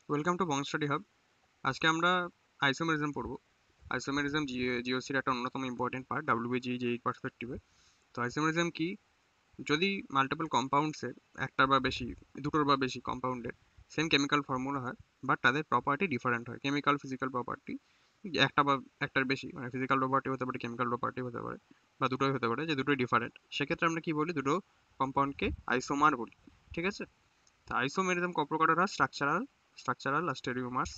Welcome to Bong study hub. আজকে আমরা isomerism পড়বো। আইসোমেরিজম জিওসির একটা অন্যতম ইম্পর্টেন্ট পার্ট ডাব্লিউবিজি জেই পার্সপেক্টিভে। তো আইসোমেরিজম কি? যদি মাল্টিপল কম্পাউন্ডসের একটার বা বেশি, দুটোর বা বেশি কম্পাউন্ডের সেম কেমিক্যাল ফর্মুলা হয়, বাট তাদের প্রপার্টি ডিফারেন্ট হয়, কেমিক্যাল ফিজিক্যাল প্রপার্টি একটা বা একটার বেশি, মানে ফিজিক্যাল প্রপার্টি হতে পারে, কেমিক্যাল প্রপার্টি হতে পারে, বা দুটোই হতে পারে, যে দুটোই ডিফারেন্ট, সেক্ষেত্রে আমরা কি বলি? দুটো কম্পাউন্ডকে আইসোমার বলি। ঠিক আছে? তা আইসোমেরিজম ক প্রকারের হয়? স্ট্রাকচারাল আর স্টেরিওমার্স।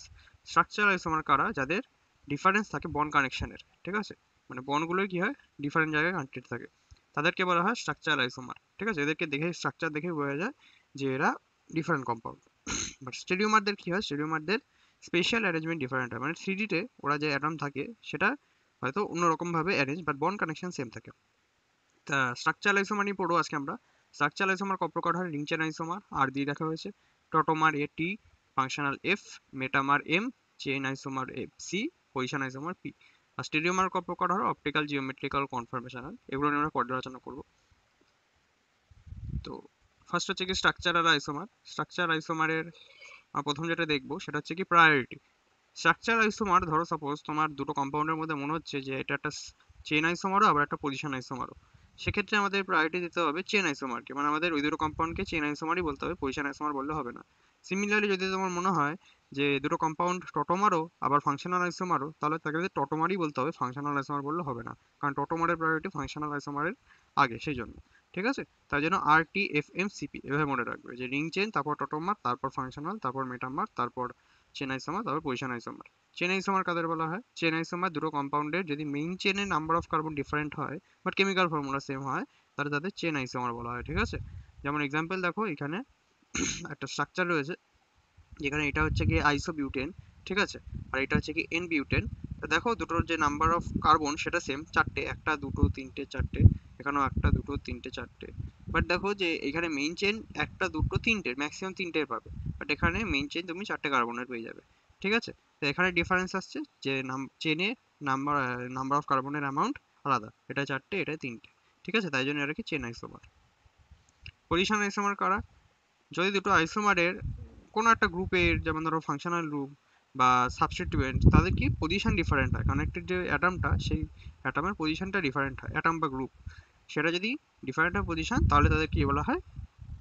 স্ট্রাকচারাল আইসোমার কারা? যাদের ডিফারেন্স থাকে বন্ড কানেকশনের। ঠিক আছে? মানে বন্ডগুলো কি হয়, ডিফারেন্ট জায়গায় কানেক্টেড থাকে, তাদেরকে বলা হয় স্ট্রাকচারাল আইসোমার। ঠিক আছে? এদেরকে দেখে, স্ট্রাকচার দেখে বোঝা যায় যে এরা ডিফারেন্ট কম্পাউন্ড। বাট স্টেরিওমারদের কি হয়? স্টেরিওমারদের স্পেশাল অ্যারেঞ্জমেন্ট ডিফারেন্ট হয়, মানে থ্রিডিতে ওরা যে অ্যাটম থাকে সেটা হয়তো অন্যরকম ভাবে arrange, but bond connection same থাকে। তা স্ট্রাকচারাল আইসোমার নিয়ে পড়বো আজকে আমরা। স্ট্রাকচারাল আইসোমার ক প্রকার হয়? রিং চেন আইসোমার আর দিয়ে দেখা হয়েছে, টটোমার এ T, functional F, metamer M, chain isomer F C, position isomer P. আর স্টেরিওমার ক প্রকার হয়? Optical, geometrical, conformational. এগুলো নিয়ে আমরা পর্যালোচনা করবো। তো ফার্স্ট হচ্ছে কি স্ট্রাকচারাল আইসোমার। স্ট্রাকচারাল আইসোমারের প্রথম যেটা দেখবো সেটা হচ্ছে কি প্রায়োরিটি। স্ট্রাকচারাল আইসোমার, ধরো সাপোজ তোমার দুটো কম্পাউন্ডের মধ্যে মনে হচ্ছে যে এটা একটা চেন আইসোমারও আবার একটা পজিশন আইসোমারও, সেক্ষেত্রে আমাদের প্রায়োরিটি দিতে হবে চেন আইসোমারকে, মানে আমাদের ওই দুটো কম্পাউন্ডকে চেন আইসোমারই বলতে হবে, পজিশন আইসোমার বললে হবে না। সিমিলারলি যদি তোমার মনে হয় যে দুটো কম্পাউন্ড টটোমারও আবার ফাংশনাল আইসোমারও, তাহলে তাকে টটোমারই বলতে হবে, ফাংশনাল আইসোমার বললে হবে না, কারণ টটোমারের প্রায়োরিটি ফাংশনাল আইসোমারের আগে, সেই জন্য। ঠিক আছে? তাই জন্য আর টি এফ এম সিপি এভাবে মনে রাখবে, যে রিং চেন, তারপর টটোমার, তারপর ফাংশনাল, তারপর মেটামার, তারপর চেন আইসোমার, তারপর পজিশন আইসোমার। চেন আইসোমার কাদের বলা হয়? চেন আইসোমার দুটো কম্পাউন্ডের যদি মেইন চেনের নাম্বার অফ কার্বন ডিফারেন্ট হয়, বাট কেমিক্যাল ফর্মুলা সেম হয়, তাহলে তাদের চেন আইসোমার বলা হয়। ঠিক আছে? যেমন এক্সাম্পল দেখো, এখানে একটা স্ট্রাকচার রয়েছে যেখানে এটা হচ্ছে কি আইসোবিউটেন। ঠিক আছে? আর এটা হচ্ছে কি এন বিউটেন। দেখো দুটোর যে নাম্বার অফ কার্বন সেটা সেম, চারটে, একটা দুটো তিনটে চারটে, এখানেও একটা দুটো তিনটে চারটে। বাট দেখো যে এখানে মেইন চেন একটা দুটো তিনটে, ম্যাক্সিমাম তিনটের পাবে, বাট এখানে মেইন চেন তুমি চারটে কার্বনের পেয়ে যাবে। ঠিক আছে? তো এখানে ডিফারেন্স আসছে যে চেনে নাম্বার নাম্বার অফ কার্বনের অ্যামাউন্ট আলাদা, এটা চারটে এটা তিনটে। ঠিক আছে? তাই জন্য এটা কি চেন আইসোমার। পজিশন আইসোমার কারা? যদি দুটো আইসোমারের কোনো একটা গ্রুপের, যেমন ধরো ফাংশনাল গ্রুপ বা সাবস্টিটিউয়েন্ট, তাদের কি পজিশন ডিফারেন্ট হয়, কানেক্টেড যে অ্যাটমটা সেই অ্যাটমের পজিশনটা ডিফারেন্ট হয়, অ্যাটম বা গ্রুপ সেটা যদি ডিফারেন্ট হয় পজিশন, তাহলে তাদের কি বলা হয়?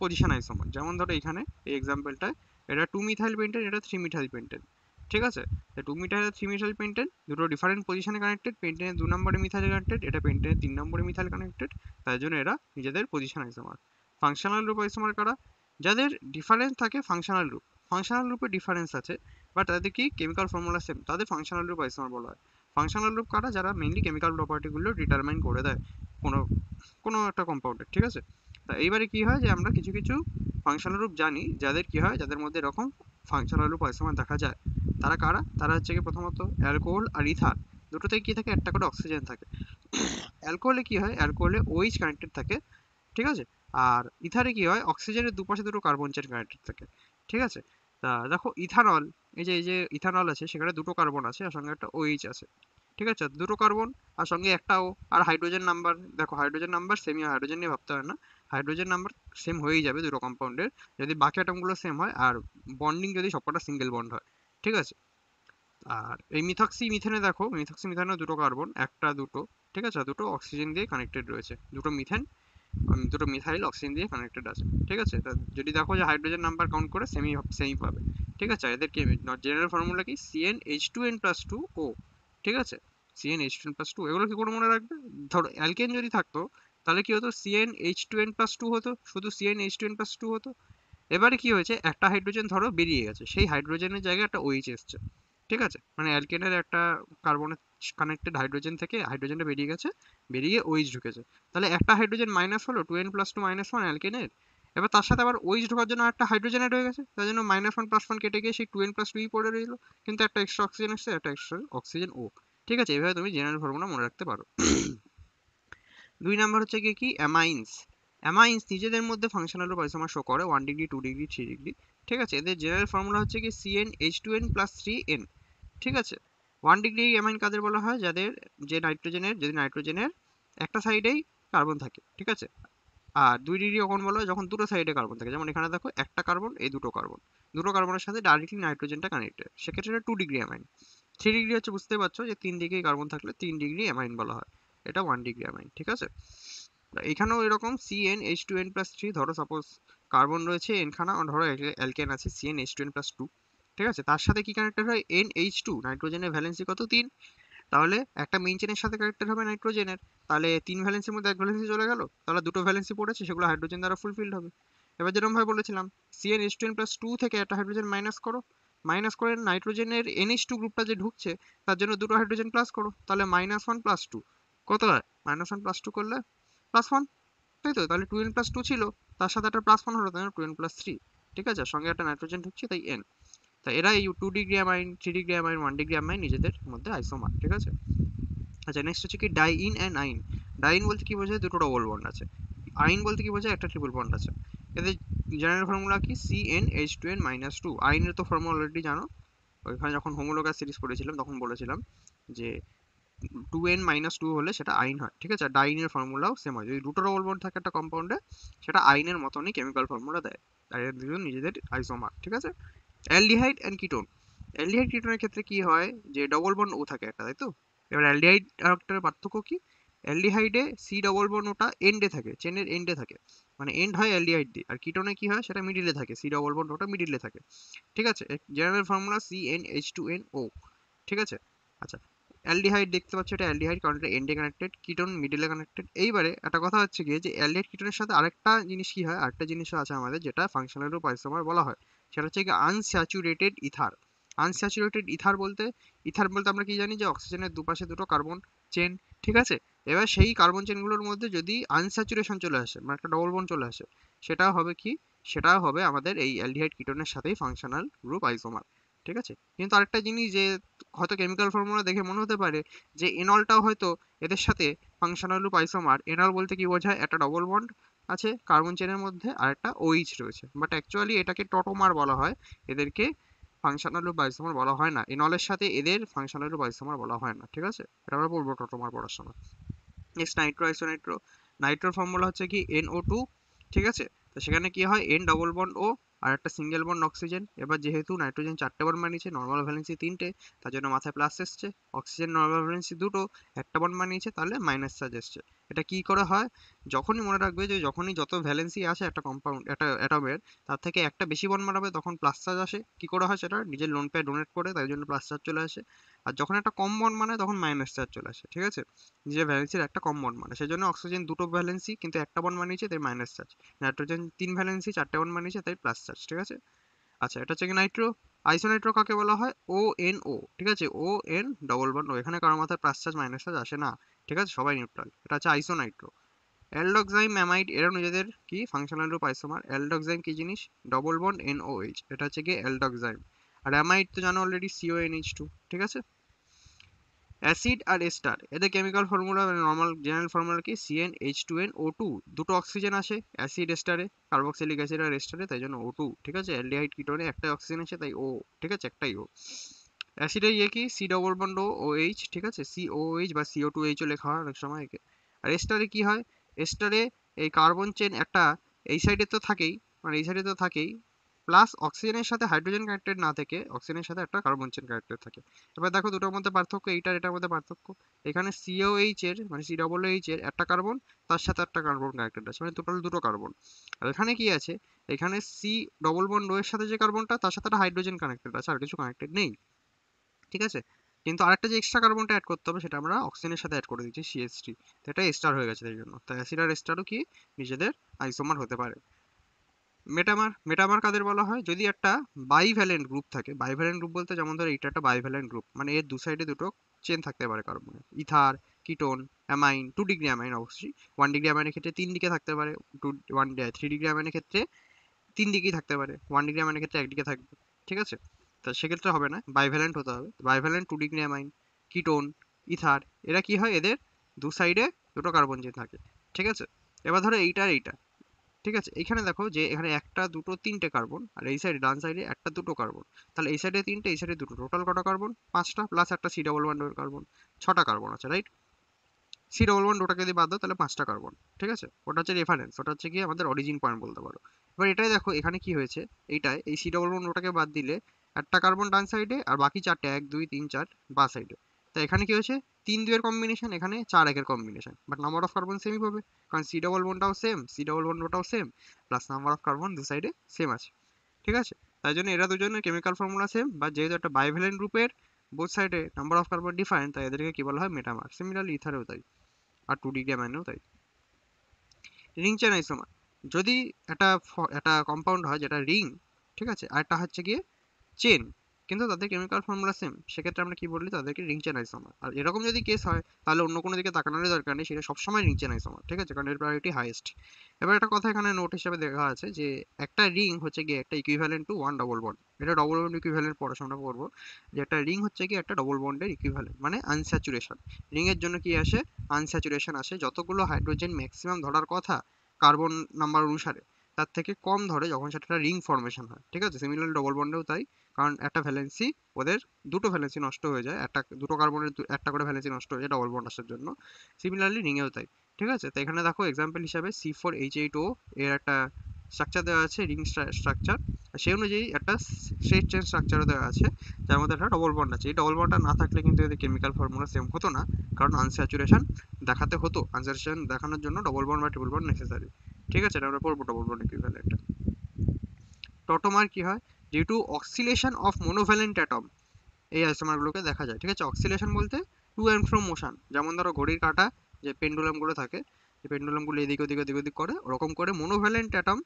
Position isomer. যেমন ধরো এখানে এই এক্সাম্পলটায় এটা 2 মিথাইল পেন্টেন, এটা 3 মিথাইল পেন্টেন। ঠিক আছে? 2 মিথাইল 3 মিথাইল পেন্টেন দুটো ডিফারেন্ট পজিশনে কানেক্টেড, পেন্টেনের 2 নম্বরে মিথাইল কানেক্টেড, এটা পেন্টেনের 3 নম্বরে মিথাইল কানেক্টেড, তাই জন্য এরা নিজেদের position isomer. Functional group isomer কারা? যাদের ডিফারেন্স থাকে ফাংশনাল গ্রুপ, ফাংশনাল গ্রুপে ডিফারেন্স আছে, বাট তাদের কি কেমিক্যাল ফর্মুলা সেম, তাদের ফাংশনাল গ্রুপ আইসোমার বলা হয়। ফাংশনাল গ্রুপ কারা? যারা মেইনলি কেমিক্যাল প্রপার্টিগুলো ডিটারমাইন করে দেয় কোনো কোনো একটা কম্পাউন্ডের। ঠিক আছে? তা এইবারে কি হয় যে আমরা কিছু কিছু ফাংশনাল গ্রুপ জানি, যাদের কি হয়, যাদের মধ্যে এরকম ফাংশনাল গ্রুপ আইসোমার দেখা যায়। তারা কারা? তারা হচ্ছে কি প্রথমত অ্যালকোহল আর ইথার, দুটোতেই কি থাকে? একটা করে অক্সিজেন থাকে। অ্যালকোহলে কি হয়? অ্যালকোহলে ওইচ কানেক্টেড থাকে। ঠিক আছে? আর ইথারে কি হয়? অক্সিজেনের দুপাশে দুটো কার্বন চেন কানেক্টেড থাকে। ঠিক আছে? তা দেখো ইথানল, এই যে ইথানল আছে, সেখানে দুটো কার্বন আছে আর সঙ্গে একটা ওইচ আছে। ঠিক আছে? দুটো কার্বন আর সঙ্গে একটা ও। আর হাইড্রোজেন নাম্বার, দেখো হাইড্রোজেন নাম্বার সেমই হয়, হাইড্রোজেন নিয়ে ভাবতে হয় না, হাইড্রোজেন নাম্বার সেম হয়েই যাবে দুটো কম্পাউন্ডের, যদি বাকি অ্যাটমগুলো সেম হয় আর বন্ডিং যদি সবকটা সিঙ্গেল বন্ড হয়। ঠিক আছে? আর এই মিথক্সি মিথেনে দেখো, মিথক্সি মিথেনে দুটো কার্বন, একটা দুটো। ঠিক আছে? দুটো অক্সিজেন দিয়ে কানেক্টেড রয়েছে, দুটো মিথেন, দুটো মিথাইল অক্সিজেন দিয়ে কানেক্টেড আছে। ঠিক আছে? তা যদি দেখো যে হাইড্রোজেন নাম্বার কাউন্ট করে সেমই সেমই পাবে। ঠিক আছে? এদেরকে জেনারেল ফর্মুলা কি? CnH2n+2O। ঠিক আছে? CnH2n+2, এগুলো কি করে মনে রাখবে? ধরো অ্যালকেন যদি থাকতো, তাহলে কি হতো? CnH2n+2 হতো, শুধু CnH2n+2 হতো। এবারে কি হয়েছে? একটা হাইড্রোজেন ধরো বেরিয়ে গেছে, সেই হাইড্রোজেনের জায়গায় একটা OH এসছে। ঠিক আছে? মানে অ্যালকেনের একটা কার্বনের কানেক্টেড হাইড্রোজেন থেকে হাইড্রোজেনটা বেরিয়ে গেছে, বেরিয়ে OH ঢুকেছে। তাহলে একটা হাইড্রোজেন মাইনাস হলো, 2n+2 -1 অ্যালকেনের। এবার তার সাথে আবার OH ঢোকার জন্য একটা হাইড্রোজেন অ্যাড হয়ে গেছে, তার জন্য -1 + 1 কেটে গিয়ে সেই 2n+2ই পড়ে রইলো, কিন্তু একটা এক্সট্রা অক্সিজেন এসছে, একটা এক্সট্রা অক্সিজেন ও। ঠিক আছে? এইভাবে তুমি জেনারেল ফর্মুলা মনে রাখতে পারো। 2 নাম্বার হচ্ছে কি কি অ্যামাইন্স। অ্যামাইন্স নিজেদের মধ্যে ফাংশনাল গ্রুপ আইসোমার শো করে 1 ডিগ্রি 2 ডিগ্রি 3 ডিগ্রি। ঠিক আছে? এদের জেনারেল ফর্মুলা হচ্ছে কি CnH2n+3n। ঠিক আছে? 1 ডিগ্রি অ্যামাইন কাদের বলা হয়? যাদের, যে নাইট্রোজেনের, যদি নাইট্রোজেনের একটা সাইডেই কার্বন থাকে। ঠিক আছে? আর 2 ডিগ্রি কখন বলা হয়? যখন দুটো সাইডে কার্বন থাকে, যেমন এখানে দেখো একটা কার্বন, এই দুটো কার্বনের সাথে ডাইরেক্টলি নাইট্রোজেনটা কানেক্টেড, সেক্ষেত্রে এটা 2 ডিগ্রি অ্যামাইন। 3 ডিগ্রি হচ্ছে, বুঝতে পারছো যে 3 দিকেই কার্বন থাকলে 3 ডিগ্রি অ্যামাইন বলা হয়, এটা 1 ডিগ্রি অ্যামাইন। ঠিক আছে, এখানেও এরকম CnH2n+3, ধরো সাপোজ কার্বন রয়েছে এনখানা, ধরো অ্যালকেন আছে CnH2n+2, ঠিক আছে, তার সাথে কি কানেক্টেড হয়? NH2, নাইট্রোজেনের ভ্যালেন্সি কত? 3। তাহলে একটা মেইন চেনের সাথে কানেক্টেড হবে নাইট্রোজেনের, তাহলে 3 ভ্যালেন্সির মধ্যে 1 ভ্যালেন্সি চলে গেল, তাহলে দুটো ভ্যালেন্সি পড়েছে, সেগুলো হাইড্রোজেন দ্বারা ফুলফিলড হবে। এবার যেরকম ভাবে বলেছিলাম, CnH2n+2 থেকে একটা হাইড্রোজেন মাইনাস করো, মাইনাস করে নাইট্রোজেনের NH2 গ্রুপটা যে ঢুকছে তার জন্য দুটো হাইড্রোজেন প্লাস করো, তাহলে -1 + 2 কত হয়? -1 + 2 করলে +1, তাই তো? তাহলে 2n+2 ছিল, তার সাথে একটা +1 হলো, তাই 2n+3। ঠিক আছে, সঙ্গে একটা নাইট্রোজেন ঢুকছে, তাই n। তাই এরা এই 2 degree amine, 3 degree amine, 1 degree amine নিজেদের মধ্যে আইসোমার। ঠিক আছে, আচ্ছা নেক্সট হচ্ছে কি ডাইইন অ্যান্ড আইন। ডাইইন বলতে কি বোঝায়? দুটো ডবল বন্ড আছে। আইন বলতে কি বোঝায়? একটা ট্রিপল বন্ড আছে। এদের জেনারেল ফর্মুলা কি? CnH2n-2। আইনের তো ফর্মুলা অলরেডি জানো, ওইখানে যখন হোমোলোগাস সিরিজ পড়েছিলাম তখন বলেছিলাম যে 2n-2 হলে সেটা আইন হয়। ঠিক আছে, ডাইনের ফর্মুলাও সেম হয়, যদি দুটো ডবল বন্ড থাকে একটা কম্পাউন্ডে, সেটা আইনের মতনই কেমিক্যাল ফর্মুলা দেয়, আর এর দুজন নিজেদের আইসোমার। ঠিক আছে, অ্যালডিহাইড অ্যান্ড কিটোন। অ্যালডিহাইড কিটোনের ক্ষেত্রে কি হয়? যে ডবল বন্ড ও থাকে একটা, তাই তো? এবার অ্যালডিহাইড আর একটা পার্থক্য কি? অ্যালডিহাইডে সি ডবল বন্ড ওটা এন্ডে থাকে, চেনের এন্ডে থাকে, মানে এন্ড হয় অ্যালডিহাইড দিয়ে। আর কিটোনে কি হয়? সেটা মিডিলে থাকে, সি ডবল বন্ড ওটা মিডিলে থাকে। ঠিক আছে, জেনারেল ফর্মুলা CnH2nO। ঠিক আছে, আচ্ছা অ্যালডিহাইড দেখতে পাচ্ছ, এটা অ্যালডিহাইড কারণ এটা এন্ডে কানেক্টেড, কিটোন মিডিলে কানেক্টেড। এইবারে একটা কথা হচ্ছে গিয়ে যে অ্যালডিহাইড কিটোনের সাথে আরেকটা জিনিস কি হয়, আরেকটা জিনিস আছে আমাদের যেটা ফাংশনাল গ্রুপ আইসোমার বলা হয়, সেটা হচ্ছে কি আনস্যাচুরেটেড ইথার। আনস্যাচুরেটেড ইথার বলতে আমরা কি জানি? যে অক্সিজেনের দুপাশে দুটো কার্বন চেন। ঠিক আছে, এবার সেই কার্বন চেনগুলোর মধ্যে যদি আনস্যাচুরেশন চলে আসে, মানে একটা ডবল বন্ড চলে আসে, সেটা হবে কি? সেটা হবে আমাদের এই অ্যালডিহাইড কিটোনের সাথেই ফাংশনাল গ্রুপ আইসোমার। ঠিক আছে, কিন্তু আরেকটা জিনিস যে হয়তো কেমিক্যাল ফর্মুলা দেখে মনে হতে পারে যে এনলটাও হয়তো এদের সাথে ফাংশনাল গ্রুপ আইসোমার। এনল বলতে কি বোঝায়? একটা ডবল বন্ড আছে কার্বন চেনের মধ্যে আর একটা OH রয়েছে, বাট অ্যাকচুয়ালি এটাকে টটোমার বলা হয়, এদেরকে ফাংশনাল গ্রুপ আইসোমার বলা হয় না, এনলের সাথে এদের ফাংশনাল গ্রুপ আইসোমার বলা হয় না। ঠিক আছে, এটা আমরা পড়বো টটোমার পড়ার সময়। Next nitro isonitro. নাইট্রোর ফর্মুলা হচ্ছে কি NO2। ঠিক আছে, তো সেখানে কি হয়? N ডবল বন্ড O আর একটা সিঙ্গেল বন্ড অক্সিজেন। এবার যেহেতু নাইট্রোজেন 4টে বন্ড বানিয়েছে, নর্মাল ভ্যালেন্সি 3টে, তার জন্য মাথায় প্লাস এসছে। অক্সিজেন নর্মাল ভ্যালেন্সি 2টো, একটা বন্ড বানিয়েছে, তাহলে মাইনাস চার্জ এসছে। এটা কি করে হয়? যখনই মনে রাখবে যে যখনই যত ভ্যালেন্সি আসে একটা কম্পাউন্ড, একটা অ্যাটমের, তার থেকে একটা বেশি বন্ড বানাবে তখন প্লাস চার্জ আসে। কি করে হয়? সেটা নিজের লোন পেয়ে ডোনেট করে, তাই জন্য প্লাস চার্জ চলে আসে। আর যখন একটা কম বন্ড বানায় তখন মাইনাস চার্জ চলে আসে। ঠিক আছে, যে ভ্যালেন্সির একটা কম বন্ড মানে, সেই জন্য অক্সিজেন দুটো ভ্যালেন্সি কিন্তু একটা বন্ড বানিয়েছে, তাই মাইনাস চার্জ। নাইট্রোজেন 3 ভ্যালেন্সি 4টে বন্ড বানিয়েছে, তাই প্লাস চার্জ। ঠিক আছে, আচ্ছা এটা হচ্ছে কি নাইট্রো। আইসোনাইট্রো কাকে বলা হয়? ONO। ঠিক আছে, ON ডবল বন্ড ও, এখানে কারোর মাথায় প্লাস চার্জ মাইনাস চার্জ আসে না। ঠিক আছে, সবাই নিউট্রাল। এটা হচ্ছে আইসোনাইট্রো। অ্যালডক্সাইম অ্যামাইড, এরা নিজেদের কি ফাংশনাল গ্রুপ আইসোমার। অ্যালডক্সাইম কি জিনিস? ডবল বন্ড NOH, এটা হচ্ছে কি অ্যালডক্সাইম। আর অ্যামাইড তো জানো অলরেডি, CONH2। ঠিক আছে, অ্যাসিড আর এস্টার, এদের chemical formula normal general formula কি? CnH2nO2। দুটো অক্সিজেন আসে অ্যাসিড এস্টারে, কার্বক্সিলিক অ্যাসিড আর এস্টারে, তাই জন্য O2। ঠিক আছে, অ্যালডিহাইড কিটোনে একটা অক্সিজেন আছে, তাই O। ঠিক আছে, একটাই O। অ্যাসিডের ইয়ে কি? সি ডবল বন্ড ও OH। ঠিক আছে, COOH বা CO2H ও লেখা হয় অনেক সময় একে। আর এস্টারে কি হয়? এস্টারে এই কার্বন চেন একটা এই সাইডে তো থাকেই, মানে এই সাইডে তো থাকেই, প্লাস অক্সিজেনের সাথে হাইড্রোজেন কানেক্টেড না থেকে অক্সিজেনের সাথে একটা কার্বন চেন কানেক্টেড থাকে। এবার দেখো দুটোর মধ্যে পার্থক্য, এইটার এটার মধ্যে পার্থক্য। এখানে COH এর মানে COOH এর একটা কার্বন, তার সাথে একটা কার্বন কানেক্টেড আছে, মানে টোটাল দুটো কার্বন। আর এখানে কি আছে? এখানে সি ডবল বন্ড ও এর সাথে যে কার্বনটা, তার সাথে একটা হাইড্রোজেন কানেক্টেড আছে, আর কিছু কানেক্টেড নেই। ঠিক আছে, কিন্তু আরেকটা যে এক্সট্রা কার্বনটা অ্যাড করতে হবে, সেটা আমরা অক্সিজেনের সাথে অ্যাড করে দিচ্ছি, CH3। তো এটা এস্টার হয়ে গেছে, তাই জন্য তাই অ্যাসিড আর এস্টারও কি নিজেদের আইসোমার হতে পারে। মেটামার, মেটামার কাদের বলা হয়? যদি একটা বাইভ্যালেন্ট গ্রুপ থাকে। বাইভ্যালেন্ট গ্রুপ বলতে যেমন ধরো এটা একটা বাইভ্যালেন্ট গ্রুপ, মানে এর দু সাইডে দুটো চেন থাকতে পারে কার্বনের। Ether, ketone, amine, 2 degree amine অবশ্যই। 1 ডিগ্রি অ্যামাইনের ক্ষেত্রে 3 দিকে থাকতে পারে, 3 ডিগ্রি অ্যামাইনের ক্ষেত্রে 3 দিকেই থাকতে পারে, 1 ডিগ্রি অ্যামাইনের ক্ষেত্রে একদিকে থাকবে। ঠিক আছে, তো সেক্ষেত্রে হবে না, বাইভ্যালেন্ট হতে হবে। Bivalent 2 degree amine, ketone, ether, এরা কি হয়? এদের দু সাইডে দুটো কার্বন চেন থাকে। ঠিক আছে, এবার ধরো এইটা আর এইটা। ঠিক আছে, এখানে দেখো যে এখানে একটা দুটো তিনটে কার্বন, আর এই সাইডে ডান সাইডে একটা দুটো কার্বন, তাহলে এই সাইডে তিনটে এই সাইডে দুটো, টোটাল কটা কার্বন? 5টা, প্লাস একটা সি ডবল বন্ডের কার্বন, 6টা কার্বন আছে, রাইট? সি ডবল বন্ড ওটাকে যদি বাদ দাও তাহলে 5টা কার্বন, ঠিক আছে? ওটা হচ্ছে রেফারেন্স, ওটা হচ্ছে কি আমাদের অরিজিন পয়েন্ট বলতে পারো। এবার এটাই দেখো এখানে কি হয়েছে, এইটাই এই সি ডবল বন্ড ওটাকে বাদ দিলে একটা কার্বন ডান সাইডে আর বাকি 4টে 1 2 3 4 বা সাইডে। তো এখানে কি হয়েছে, 3 2 এর কম্বিনেশন, এখানে 4 1 এর combination, but number of carbon সেমই পাবে, কারণ সি ডবল বন্ডটাও সেম, সি ডবল বন্ড ওটাও same, plus number of carbon দু সাইডে সেম আছে, ঠিক আছে? তাই জন্য এরা দুজনের কেমিক্যাল ফর্মুলা সেম, বা যেহেতু একটা বাইভ্যালেন্ট গ্রুপের বোথ সাইডে নাম্বার অফ কার্বন ডিফারেন্ট, তাই এদেরকে কি বলা হয়, মেটামার। সিমিলারলি ইথারেও তাই, আর 2D গ্যামানেও তাই। রিং চেন আইসোমার, যদি একটা কম্পাউন্ড হয় যেটা রিং, ঠিক আছে, আর একটা হচ্ছে গিয়ে চেন, কিন্তু তাদের কেমিক্যাল ফর্মুলা সেম, সেক্ষেত্রে আমরা কি বলি, তাদেরকে রিং চেন আইসোমার। আর এরকম যদি কেস হয় তাহলে অন্য কোনো দিকে তাকানোর দরকার নেই, সেটা সবসময় রিং চেন আইসোমার, ঠিক আছে, কারণ এর প্রায়োরিটি হাইয়েস্ট। এবার একটা কথা এখানে নোট হিসেবে দেখা আছে যে একটা রিং হচ্ছে গিয়ে একটা equivalent to one double bond. এটা ডবল বন্ড ইকুইভ্যালেন্ট পড়াশোনা করবো, যে একটা রিং হচ্ছে কি একটা ডবল বন্ডের ইকুইভ্যালেন্ট, মানে আনস্যাচুরেশন। রিং এর জন্য কি আসে, আনস্যাচুরেশন আসে, যতগুলো হাইড্রোজেন ম্যাক্সিমাম ধরার কথা কার্বন নাম্বার অনুসারে তার থেকে কম ধরে যখন সেটা রিং ফর্মেশন হয়, ঠিক আছে? সিমিলারলি ডবল বন্ডেও তাই, কারণ একটা ভ্যালেন্সি, ওদের দুটো ভ্যালেন্সি নষ্ট হয়ে যায়, দুটো কার্বনের একটা করে ভ্যালেন্সি নষ্ট হয়ে যায় ডবল বন্ড আসার জন্য। সিমিলারলি রিংয়েও তাই, ঠিক আছে? তো এখানে দেখো এক্সাম্পল হিসাবে C4H8O এর একটা স্ট্রাকচার দেওয়া আছে, রিং স্ট্রাকচার, সেই অনুযায়ী একটা স্ট্রেট চেন স্ট্রাকচারও দেওয়া আছে, যার মধ্যে একটা ডবল বন্ড আছে। এই ডবল বন্ডটা না থাকলে কিন্তু এদের কেমিক্যাল ফর্মুলা সেম হতো না, কারণ আনস্যাচুরেশন দেখাতে হতো, আনস্যাচুরেশন দেখানোর জন্য ডবল বন্ড বা ট্রিপল বন্ড নেসেসারি, ঠিক আছে? এটা আমরা পড়বো ডবল বন্ড ইকুইভ্যালেন্ট। টটোমার কি হয়, due two অক্সিলেশন of monovalent atom এই আইসোমারগুলোকে দেখা যায়, ঠিক আছে? অক্সিলেশন বলতে টু অ্যান্ড ফ্রো মোশন, যেমন ধরো ঘড়ির কাঁটা যে পেন্ডুলামগুলো থাকে, এই পেন্ডুলামগুলো এদিক ওদিক এদিক ওদিক করে, ওরকম করে মোনোভ্যালেন্ট অ্যাটম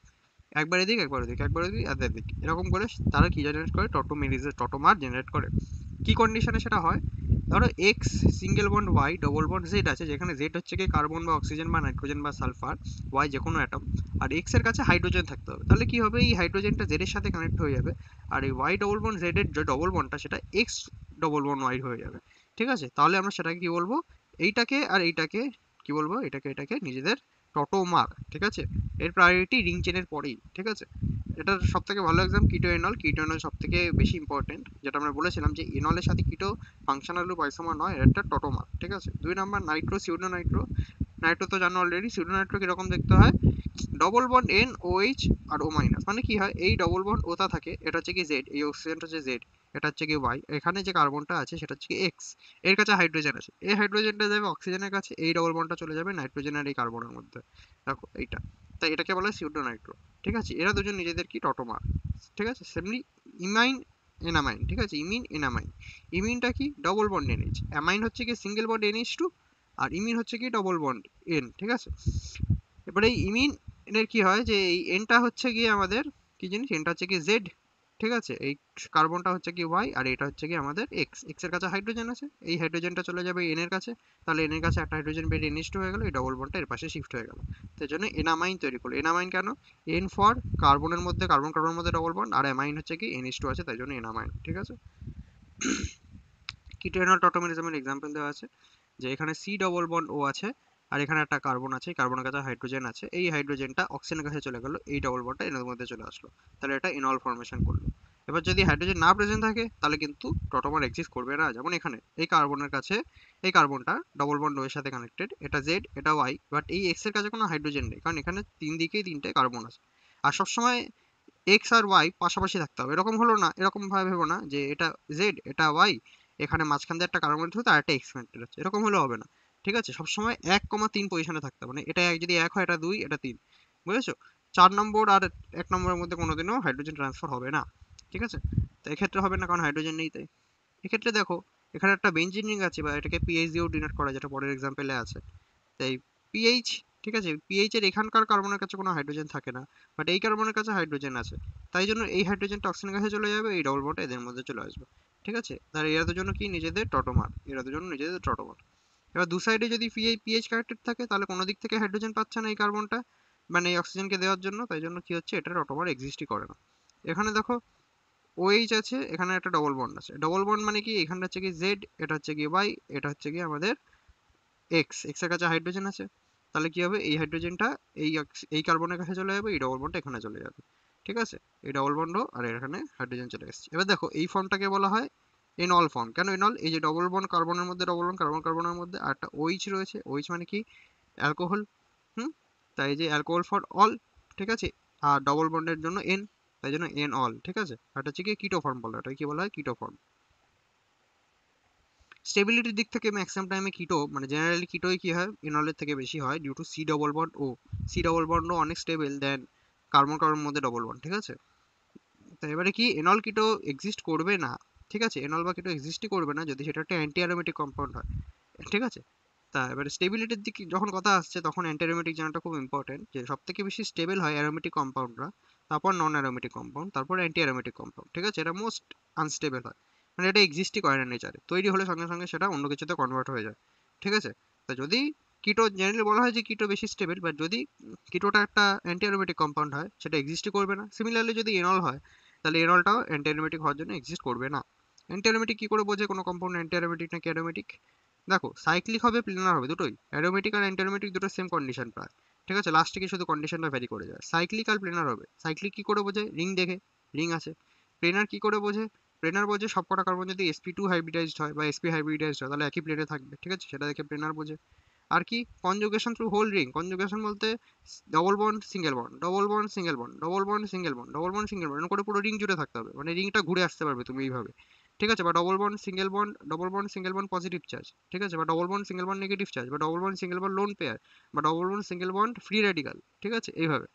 একবার এদিক একবার ওদিক একবার ওদিক আর এদিক, এরকম করে তারা কি জেনারেট করে, টটোমার জেনারেট করে। কি কন্ডিশনে সেটা হয়, ধরো x single bond y double bond z আছে, যেখানে জেড হচ্ছে কি কার্বন বা অক্সিজেন বা নাইট্রোজেন বা সালফার, ওয়াই যে কোনো অ্যাটম, আর এক্স এর কাছে হাইড্রোজেন থাকতে হবে। তাহলে কি হবে, এই হাইড্রোজেনটা জেড এর সাথে কানেক্ট হয়ে যাবে, আর এই ওয়াই ডবল বন্ড জেড এর যে ডবল বন্ডটা সেটা এক্স ডবল বন্ড ওয়াই হয়ে যাবে, ঠিক আছে? তাহলে আমরা সেটাকে কি বলবো, এইটাকে আর এইটাকে কি বলবো, এটাকে নিজেদের টটোমার, ঠিক আছে? এর প্রায়োরিটি রিং চেনের পরেই, ঠিক আছে? এটার সব থেকে ভালো এক্সাম কিটো এনল, কিটো এনল সব থেকে বেশি ইম্পর্টেন্ট, যেটা আমরা বলেছিলাম যে এনলের সাথে কিটো ফাংশনাল গ্রুপ আইসোমার নয়, এটা একটা টটোমার, ঠিক আছে? 2 number nitro pseudo nitro, nitro তো জানো অলরেডি, সিউডো নাইট্রো কিরকম দেখতে হয়, double bond N O H আর ও মাইনাস, মানে কি হয়, এই ডবল বন্ড ওটা থাকে, এটা হচ্ছে কি জেড, এই অক্সিজেনটা হচ্ছে জেড, এটা হচ্ছে কি ওয়াই, এখানে যে কার্বনটা আছে সেটা হচ্ছে কি এক্স, এর কাছে হাইড্রোজেন আছে, এই হাইড্রোজেনটা যাবে অক্সিজেনের কাছে, এই ডবল বন্ডটা চলে যাবে নাইট্রোজেন আর এই কার্বনের মধ্যে, দেখো এইটা, তাই এটাকে বলা হয় সিউডো নাইট্রো, ঠিক আছে? এরা দুজন নিজেদের কি টটোমার, ঠিক আছে? সেমনি ইমাইন এনামাইন, ঠিক আছে? ইমিন এনামাইন, ইমিনটা কি ডবল বন্ড এনএইচ, অ্যামাইন হচ্ছে কি সিঙ্গেল বন্ড এনএইচ টু, আর ইমিন হচ্ছে কি ডবল বন্ড এন, ঠিক আছে? এবারে এই ইমিন এর কি হয়, যে এই এনটা হচ্ছে গিয়ে আমাদের কি জিনিস, এনটা হচ্ছে কি জেড, ঠিক আছে? এই কার্বনটা হচ্ছে কি ওয়াই, আর এটা হচ্ছে কি আমাদের এক্স, এক্স এর কাছে হাইড্রোজেন আছে, এই হাইড্রোজেনটা চলে যাবে এন এর কাছে, তাহলে এন এর কাছে একটা হাইড্রোজেন বেরিয়ে এনএইচ টু হয়ে গেল, এই ডবল বন্ডটা এর পাশে শিফট হয়ে গেল, তাই জন্য এনামাইন তৈরি করলো। এনামাইন কেন, এন ফর কার্বনের মধ্যে কার্বন কার্বনের মধ্যে ডবল বন্ড, আর অ্যামাইন হচ্ছে কি এনএইচ টু আছে, তাই জন্য এনামাইন, ঠিক আছে? কিটোএনল টটোমেরিজমের এক্সাম্পল দেওয়া আছে, যে এখানে সি ডবল বন্ড ও আছে, আর এখানে একটা কার্বন আছে, কার্বনের কাছে হাইড্রোজেন আছে, এই হাইড্রোজেনটা অক্সিজেনের কাছে চলে গেল, এই ডবল বন্ডটা এর মধ্যে চলে আসলো, তাহলে এটা ইনল ফর্মেশন করলো। এবার যদি হাইড্রোজেন না প্রেজেন্ট থাকে তাহলে কিন্তু টটোমার এক্সিস্ট করবে না, যেমন এখানে এই কার্বনের কাছে এই কার্বনটা ডবল বন্ড ও এর সাথে কানেক্টেড, এটা জেড এটা ওয়াই, বাট এই এক্স এর কাছে কোনো হাইড্রোজেন নেই, কারণ এখানে তিন দিকেই তিনটে কার্বন আছে। আর সবসময় এক্স আর ওয়াই পাশাপাশি থাকতে হবে, এরকম হলো না, এরকম ভাবে ভেবো না যে এটা জেড এটা ওয়াই, এখানে মাঝখান দিয়ে একটা কার্বন হচ্ছে আর একটা এক্স কানেক্টেড আছে, এরকম হলে হবে না, ঠিক আছে? সবসময় 1,3 পজিশনে থাকতে হবে, মানে এটা এক যদি এক হয় এটা দুই এটা তিন, বুঝেছো? 4 নম্বর আর 1 নম্বরের মধ্যে কোনোদিনও হাইড্রোজেন ট্রান্সফার হবে না, ঠিক আছে? তো এক্ষেত্রে হবে না, কারণ হাইড্রোজেন নেই তাই। এক্ষেত্রে দেখো এখানে একটা বেঞ্জিন রিং আছে, বা এটাকে পিএইচ দিয়েও ডিনোট করা, যেটা পরের এক্সাম্পলে আছে, তাই পিএইচ, ঠিক আছে? পিএইচ এর এখানকার কার্বনের কাছে কোনো হাইড্রোজেন থাকে না, বাট এই কার্বনের কাছে হাইড্রোজেন আছে, তাই জন্য এই হাইড্রোজেনটা অক্সিজেনের কাছে চলে যাবে, এই ডবল বন্ডটা এদের মধ্যে চলে আসবে, ঠিক আছে? তার এরা দুজন কি নিজেদের টটোমার, এরা দুজন নিজেদের টটোমার। এবার দু সাইডে যদি পিএইচ কানেক্টেড থাকে তাহলে কোনো দিক থেকে হাইড্রোজেন পাচ্ছে না এই কার্বনটা, মানে এই অক্সিজেনকে দেওয়ার জন্য, তাই জন্য কি হচ্ছে, এটা টটোমার এক্সিস্টই করে না। এখানে দেখো ওএইচ আছে, এখানে একটা ডবল বন্ড আছে, ডবল বন্ড মানে কি, এখানে হচ্ছে কি জেড, এটা হচ্ছে কি ওয়াই, এটা হচ্ছে কি আমাদের এক্স, এক্স এর কাছে হাইড্রোজেন আছে, তাহলে কি হবে, এই হাইড্রোজেনটা এই কার্বনের কাছে চলে যাবে, এই ডবল বন্ডটা এখানে চলে যাবে, ঠিক আছে? এই ডবল বন্ড আর এখানে হাইড্রোজেন চলে এসেছে। এবার দেখো এই ফর্মটাকে বলা হয় এনল ফর্ম। কেন এনল? এই যে ডবল বন্ড কার্বনের মধ্যে ডবল বন্ড, কার্বন কার্বনের মধ্যে আর একটা OH রয়েছে, OH মানে কি অ্যালকোহল। হুম, তাই যে অ্যালকোহল ফর অল, ঠিক আছে, আর ডবল বন্ডের জন্য এন, তাই জন্য এন অল, ঠিক আছে। এটা হচ্ছে কি কিটো ফর্ম বলে, এটা কি বলা হয় কিটো ফর্ম। স্টেবিলিটির দিক থেকে ম্যাক্সিমাম টাইমে কিটো মানে জেনারেলি কিটোই কি হয় ইনলের থেকে বেশি হয় due to C double bond O, C double বন্ডও অনেক স্টেবল দেন কার্বন কার্বন মধ্যে ডবল বন্ড, ঠিক আছে। তো এবারে কি এনল কিটো এক্সিস্ট করবে না, ঠিক আছে, এনল বা কিটো এক্সিস্টই করবে না যদি সেটা একটা অ্যান্টি অ্যারোমেটিক কম্পাউন্ড হয়, ঠিক আছে। তা এবারে স্টেবিলিটির দিকে যখন কথা আসছে তখন অ্যান্টি অ্যারোমেটিক জানাটা খুব ইম্পর্টেন্ট, যে সব থেকে বেশি স্টেবল হয় অ্যারোমেটিক কম্পাউন্ডরা, তারপর নন অ্যারোমেটিক কম্পাউন্ড, তারপর অ্যান্টি অ্যারোমেটিক কম্পাউন্ড, ঠিক আছে। এটা মোস্ট আনস্টেবল হয়, মানে এটা এক্সিস্টই করে না নেচারে, তৈরি হলে সঙ্গে সঙ্গে সেটা অন্য কিছুতে কনভার্ট হয়ে যায়, ঠিক আছে। তা যদি কিটো জেনারেলি বলা হয় যে কিটো বেশি স্টেবল, বাট যদি কিটোটা একটা অ্যান্টি অ্যারোমেটিক কম্পাউন্ড হয় সেটা এক্সিস্টই করবে না। সিমিলারলি যদি এনল হয় তাহলে এনলটাও অ্যান্টি অ্যারোমেটিক হওয়ার জন্য এক্সিস্ট করবে না। অ্যান্টি অ্যারোমেটিক কি করে বোঝে কোনো কম্পাউন্ড অ্যান্টি অ্যারোমেটিক নাকি অ্যারোমেটিক? দেখো সাইক্লিক হবে প্লেনার হবে দুটোই, অ্যারোমেটিক আর অ্যান্টিঅ্যারোমেটিক দুটো সেম কন্ডিশন প্রায়, ঠিক আছে, লাস্টে কি শুধু কন্ডিশনটা ভ্যারি করে যায়। সাইক্লিক আর প্লেনার হবে, সাইক্লিক কি করে বোঝে রিং দেখে, রিং আছে। প্লেনার কি করে বোঝে? প্লেনার বোঝে সবকটা কার্বন যদি sp2 হাইব্রিডাইজড হয় বা sp হাইব্রিডাইজড হয় তাহলে একই প্লেনে থাকবে, ঠিক আছে, সেটা দেখে প্লেনার বোঝে। আর কি conjugation through whole ring, conjugation বলতে double bond single bond, double bond single bond, double bond single bond, double bond single bond, এরকম করে পুরো রিং জুড়ে থাকতে হবে, মানে রিংটা ঘুরে আসতে পারবে তুমি এইভাবে, ঠিক আছে। বা double bond single bond, double bond single bond positive charge, ঠিক আছে, বা double bond single bond negative charge, বা double bond single bond lone pair, বা double bond single bond free radical, ঠিক আছে, এইভাবে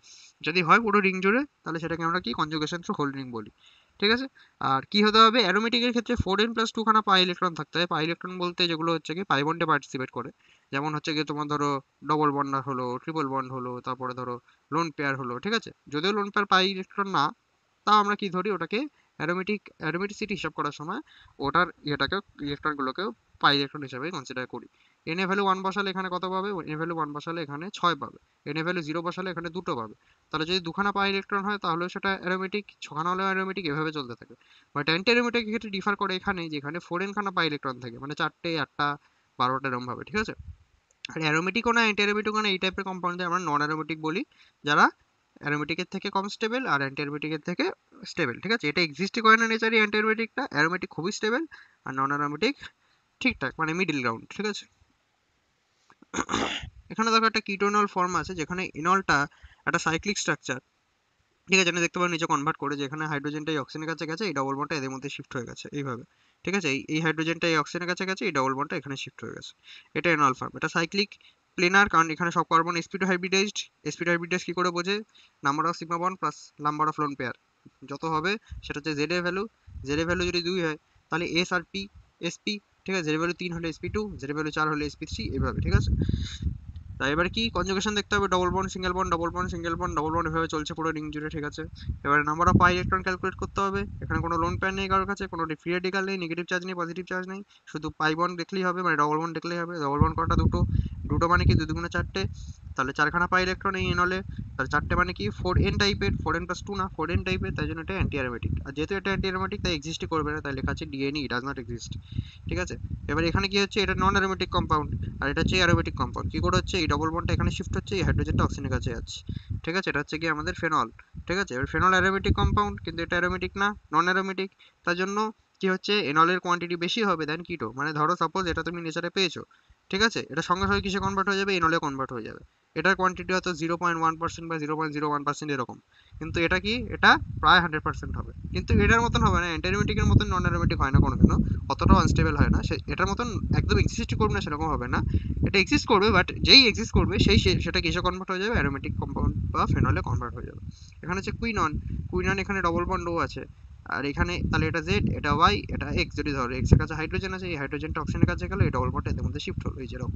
যদি হয় পুরো রিং জুড়ে তাহলে সেটাকে আমরা কি কনজুগেশন থ্রু হোল রিং বলি, ঠিক আছে। আর কি হতে হবে অ্যারোমেটিকের ক্ষেত্রে 4n+2 খানা পাই ইলেকট্রন থাকতে হয়। পাই ইলেকট্রন বলতে যেগুলো হচ্ছে কি পাই বন্ডে পার্টিসিপেট করে, যেমন হচ্ছে গিয়ে তোমার ধরো ডবল বন্ড হলো, ট্রিপল বন্ড হলো, তারপরে ধরো লোন পেয়ার হলো, ঠিক আছে। যদিও লোন পেয়ার পাই ইলেকট্রন না, তাও আমরা কি ধরি ওটাকে অ্যারোমেটিসিটি হিসাব করার সময় ওটার ইয়েটাকে ইলেকট্রনগুলোকে পাই ইলেকট্রন হিসাবে কনসিডার করি। এন এ ভ্যালু 1 বসালে এখানে কত পাবে? এন এ ভ্যালু 1 বসালে এখানে 6 পাবে। এন এ ভ্যালু 0 বসালে এখানে 2 পাবে। তাহলে যদি দুখানা পাই ইলেকট্রন হয় তাহলে সেটা অ্যারোমেটিক, ছখানা হলেও অ্যারোমেটিক, এভাবে চলতে থাকে। বাট অ্যান্টি অ্যারোমেটিকের ক্ষেত্রে ডিফার করে এখানে যেখানে 4n খানা পাই ইলেকট্রন থাকে, মানে 4টে 8টা 12টা এরকম ভাবে, ঠিক আছে। আর অ্যারোমেটিকও না অ্যান্টি অ্যারোমেটিকও না, এই টাইপের কম্পাউন্ডে আমরা নন অ্যারোমেটিক বলি, যারা অ্যারোমেটিকের থেকে কম স্টেবল আর অ্যান্টি অ্যারোমেটিকের থেকে স্টেবল, ঠিক আছে। এটা এক্সিস্টই করে না নেচারি অ্যান্টি অ্যারোমেটিকটা, অ্যারোমেটিক খুবই স্টেবল আর নন অ্যারোমেটিক ঠিকঠাক, মানে মিডিল গ্রাউন্ড, ঠিক আছে। এখানে দেখো একটা কিটোনল ফর্ম আছে যেখানে ইনলটা একটা সাইক্লিক স্ট্রাকচার, ঠিক আছে, এখানে দেখতে পারো নিচে কনভার্ট করে, যেখানে হাইড্রোজেনটা এই অক্সিজেনের কাছে গেছে, এই ডবল বন্ডটা এদের মধ্যে শিফট হয়ে গেছে এইভাবে, ঠিক আছে। এই হাইড্রোজেনটা এই অক্সিজেনের কাছে গেছে, এই ডবল বন্ডটা এখানে শিফট হয়ে গেছে। এটা এনল ফর্ম, এটা সাইক্লিক প্লেনার, কারণ এখানে সব carbon sp2 hybridised. sp2 hybridised কি করে বোঝে? Number of sigma bond plus number of lone pair যত হবে সেটা হচ্ছে জেড এর ভ্যালু। জেড এর ভ্যালু যদি 2 হয় তাহলে এস আর পি, sp, ঠিক আছে, জেড এর ভ্যালু 3 হলে sp2, জেড এর ভ্যালু 4 হলে sp3, এইভাবে, ঠিক আছে। তাই এবার কি কনজুগেশন দেখতে হবে, double bond single bond, double bond single bond, double bond এভাবে চলছে পুরো রিং জুড়ে, ঠিক আছে। এবার number of pi electron calculate করতে হবে। এখানে কোনো লোন পেয়ার নেই কারোর কাছে, কোনো ফ্রি রেডিকাল নেই, নেগেটিভ চার্জ নেই, পজিটিভ চার্জ নেই, শুধু পাই বন্ড দেখলেই হবে, মানে ডবল বন্ড দেখলেই হবে। ডবল বন্ড কটা? দুটো। দুটো মানে কি 2 দুগুণে 4টে, তাহলে 4খানা পাই ইলেকট্রন এই এনলে, তাহলে 4টে মানে কি 4n টাইপের, 4n+2 না 4n টাইপের, তাই জন্য এটা অ্যান্টি অ্যারোমেটিক। আর যেহেতু এটা অ্যান্টি অ্যারোমেটিক তাই এক্সিস্টই করবে না, তাই লেখা আছে ডিএনই ডাজ নট এক্সিস্ট, ঠিক আছে। এবার এখানে কি হচ্ছে, এটা নন অ্যারোমেটিক কম্পাউন্ড আর এটা হচ্ছে অ্যারোমেটিক কম্পাউন্ড। কি করে হচ্ছে, এই ডবল বন্ডটা এখানে শিফট হচ্ছে, এই হাইড্রোজেনটা অক্সিজেনের কাছে যাচ্ছে, ঠিক আছে। এটা হচ্ছে কি আমাদের ফেনল, ঠিক আছে। এবার ফেনল অ্যারোমেটিক কম্পাউন্ড কিন্তু এটা অ্যারোমেটিক না, নন অ্যারোমেটিক। তার জন্য কি হচ্ছে, এনলের কোয়ান্টিটি বেশি হবে দেন কিটো। মানে ধরো সাপোজ এটা তুমি নেচারে পেয়েছো, ঠিক আছে, এটা সঙ্গে সঙ্গে কিসে কনভার্ট হয়ে যাবে? এনলে কনভার্ট হয়ে যাবে। এটার কোয়ান্টিটি হয়তো 0.1% বা 0.01% এরকম, কিন্তু এটা কি, এটা প্রায় 100% হবে। কিন্তু এটার মতন হবে না, অ্যান্টি মতন নন অ্যারোমেটিক হয় না কোনোদিনও, অতটাও আনস্টেবল হয় না। এটার মতন একদম এক্সিস্ট করবে না সেরকম হবে না, এটা এক্সিস্ট করবে, বাট যেই এক্সিস্ট করবে সেটা কিসে কনভার্ট হয়ে যাবে? অ্যারোমেটিক কম্পাউন্ড বা ফেনলে কনভার্ট হয়ে যাবে। এখানে হচ্ছে কুইনন, কুইনন এখানে ডবল বন্ড ও আছে, আর এখানে তাহলে এটা জেড, এটা ওয়াই, এটা এক্স। যদি ধরো এক্স এর কাছে হাইড্রোজেন আছে, এই হাইড্রোজেনটা অক্সিজেনের কাছে গেল, এই ডবল বন্ডটা এদের মধ্যে শিফট হলো, এই যেরকম।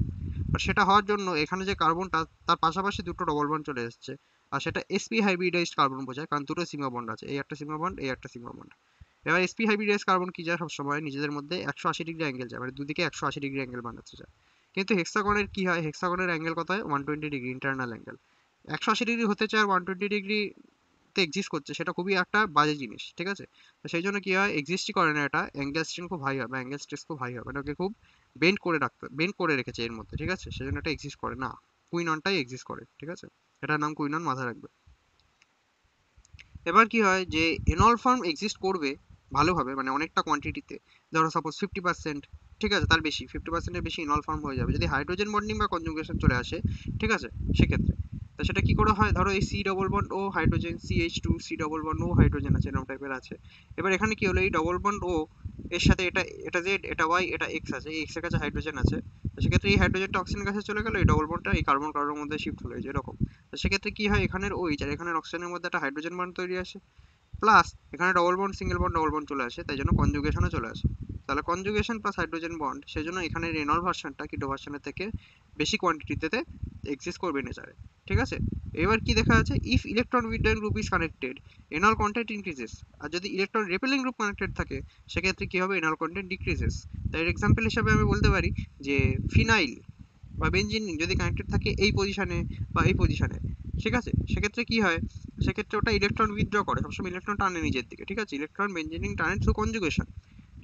বাট সেটা হওয়ার জন্য এখানে যে কার্বনটা তার পাশাপাশি দুটো ডবল বন্ড চলে এসেছে, আর সেটা sp হাইব্রিডাইজড কার্বন বোঝায়, কারণ দুটো সিগমা বন্ড আছে, এই একটা সিগমা বন্ড, এই একটা সিগমা বন্ড। এবার sp হাইব্রিডাইজড কার্বন কি যায় সবসময় নিজেদের মধ্যে 180 ডিগ্রি অ্যাঙ্গেল যায়, মানে দুদিকে 180 ডিগ্রি অ্যাঙ্গেল বানাতে চায়। কিন্তু হেক্সাগনের কি হয়, হেক্সাগনের অ্যাঙ্গেল কত হয়? 120 ডিগ্রি ইন্টারনাল অ্যাঙ্গেল। 180 ডিগ্রি হতে চায় আর 120 ডিগ্রি তে এক্সিস্ট করছে, সেটা খুবই একটা বাজে জিনিস, ঠিক আছে। তো সেই জন্য কি হয়, এক্সিস্টই করে না এটা, অ্যাঙ্গেল স্ট্রেন খুব হাই হবে, অ্যাঙ্গেল স্ট্রেস খুব হাই হবে, মানে ওকে খুব বেন্ড করে রেখেছে এর মধ্যে, ঠিক আছে, সেই জন্য এটা এক্সিস্ট করে না। কুইননটাই এক্সিস্ট করে, ঠিক আছে, এটার নাম কুইনন, মাথায় রাখবে। এবার কি হয় যে এনল ফর্ম এক্সিস্ট করবে, ভালোভাবে, মানে অনেকটা কোয়ান্টিটিতে, ধরো সাপোজ 50%, ঠিক আছে, তার বেশি 50%-এর বেশি ইনল ফর্ম হয়ে যাবে যদি হাইড্রোজেন বন্ডিং বা কনজুগেশন চলে আসে, ঠিক আছে, সেক্ষেত্রে। তো সেটা কি করে হয়, ধরো এই সি ডবল বন্ড ও hydrogen, CH2 C double bond ও হাইড্রোজেন আছে, এরকম টাইপের আছে। এবার এখানে কি হলো, এই ডবল বন্ড ও এর সাথে এটা এটা জেড, এটা ওয়াই, এটা এক্স আছে, এই এক্স এর কাছে হাইড্রোজেন আছে। তো সেক্ষেত্রে এই হাইড্রোজেনটা অক্সিজেনের কাছে চলে গেল, এই ডবল বন্ডটা এই কার্বন কার্বনের মধ্যে শিফট হলো, এই যে এরকম। তো সেক্ষেত্রে কি হয়, এখানের ওইচ আর এখানের অক্সিজেনের মধ্যে একটা হাইড্রোজেন বন্ড তৈরি আসে, প্লাস এখানে double bond single bond double bond চলে আসে, তাই জন্য কনজুগেশনও চলে আসে। তাহলে কনজুগেশন প্লাস হাইড্রোজেন বন্ড, সেই জন্য এখানে রেনল ভার্সনটা কিটো ভার্সনের থেকে বেশি কোয়ান্টিটিতে এক্সিস্ট করবে নেচারে, ঠিক আছে। এবার কি দেখা যাচ্ছে, if electron withdrawing group is connected, enol content increases. আর যদি ইলেকট্রন রিপেলিং গ্রুপ কানেক্টেড থাকে, সেক্ষেত্রে কি হবে, এনল কন্টেন্ট ডিক্রিজেস। তাই এক্সাম্পল হিসাবে আমি বলতে পারি যে ফিনাইল বা বেঞ্জিন যদি কানেক্টেড থাকে এই পজিশনে বা এই পজিশনে, ঠিক আছে, সেক্ষেত্রে কি হয়, সেক্ষেত্রে ওটা ইলেকট্রন উইথড্র করে, সবসময় ইলেকট্রন টানে নিজের দিকে, ঠিক আছে। ইলেকট্রন বেঞ্জিনিং টানে থ্রু কনজুগেশন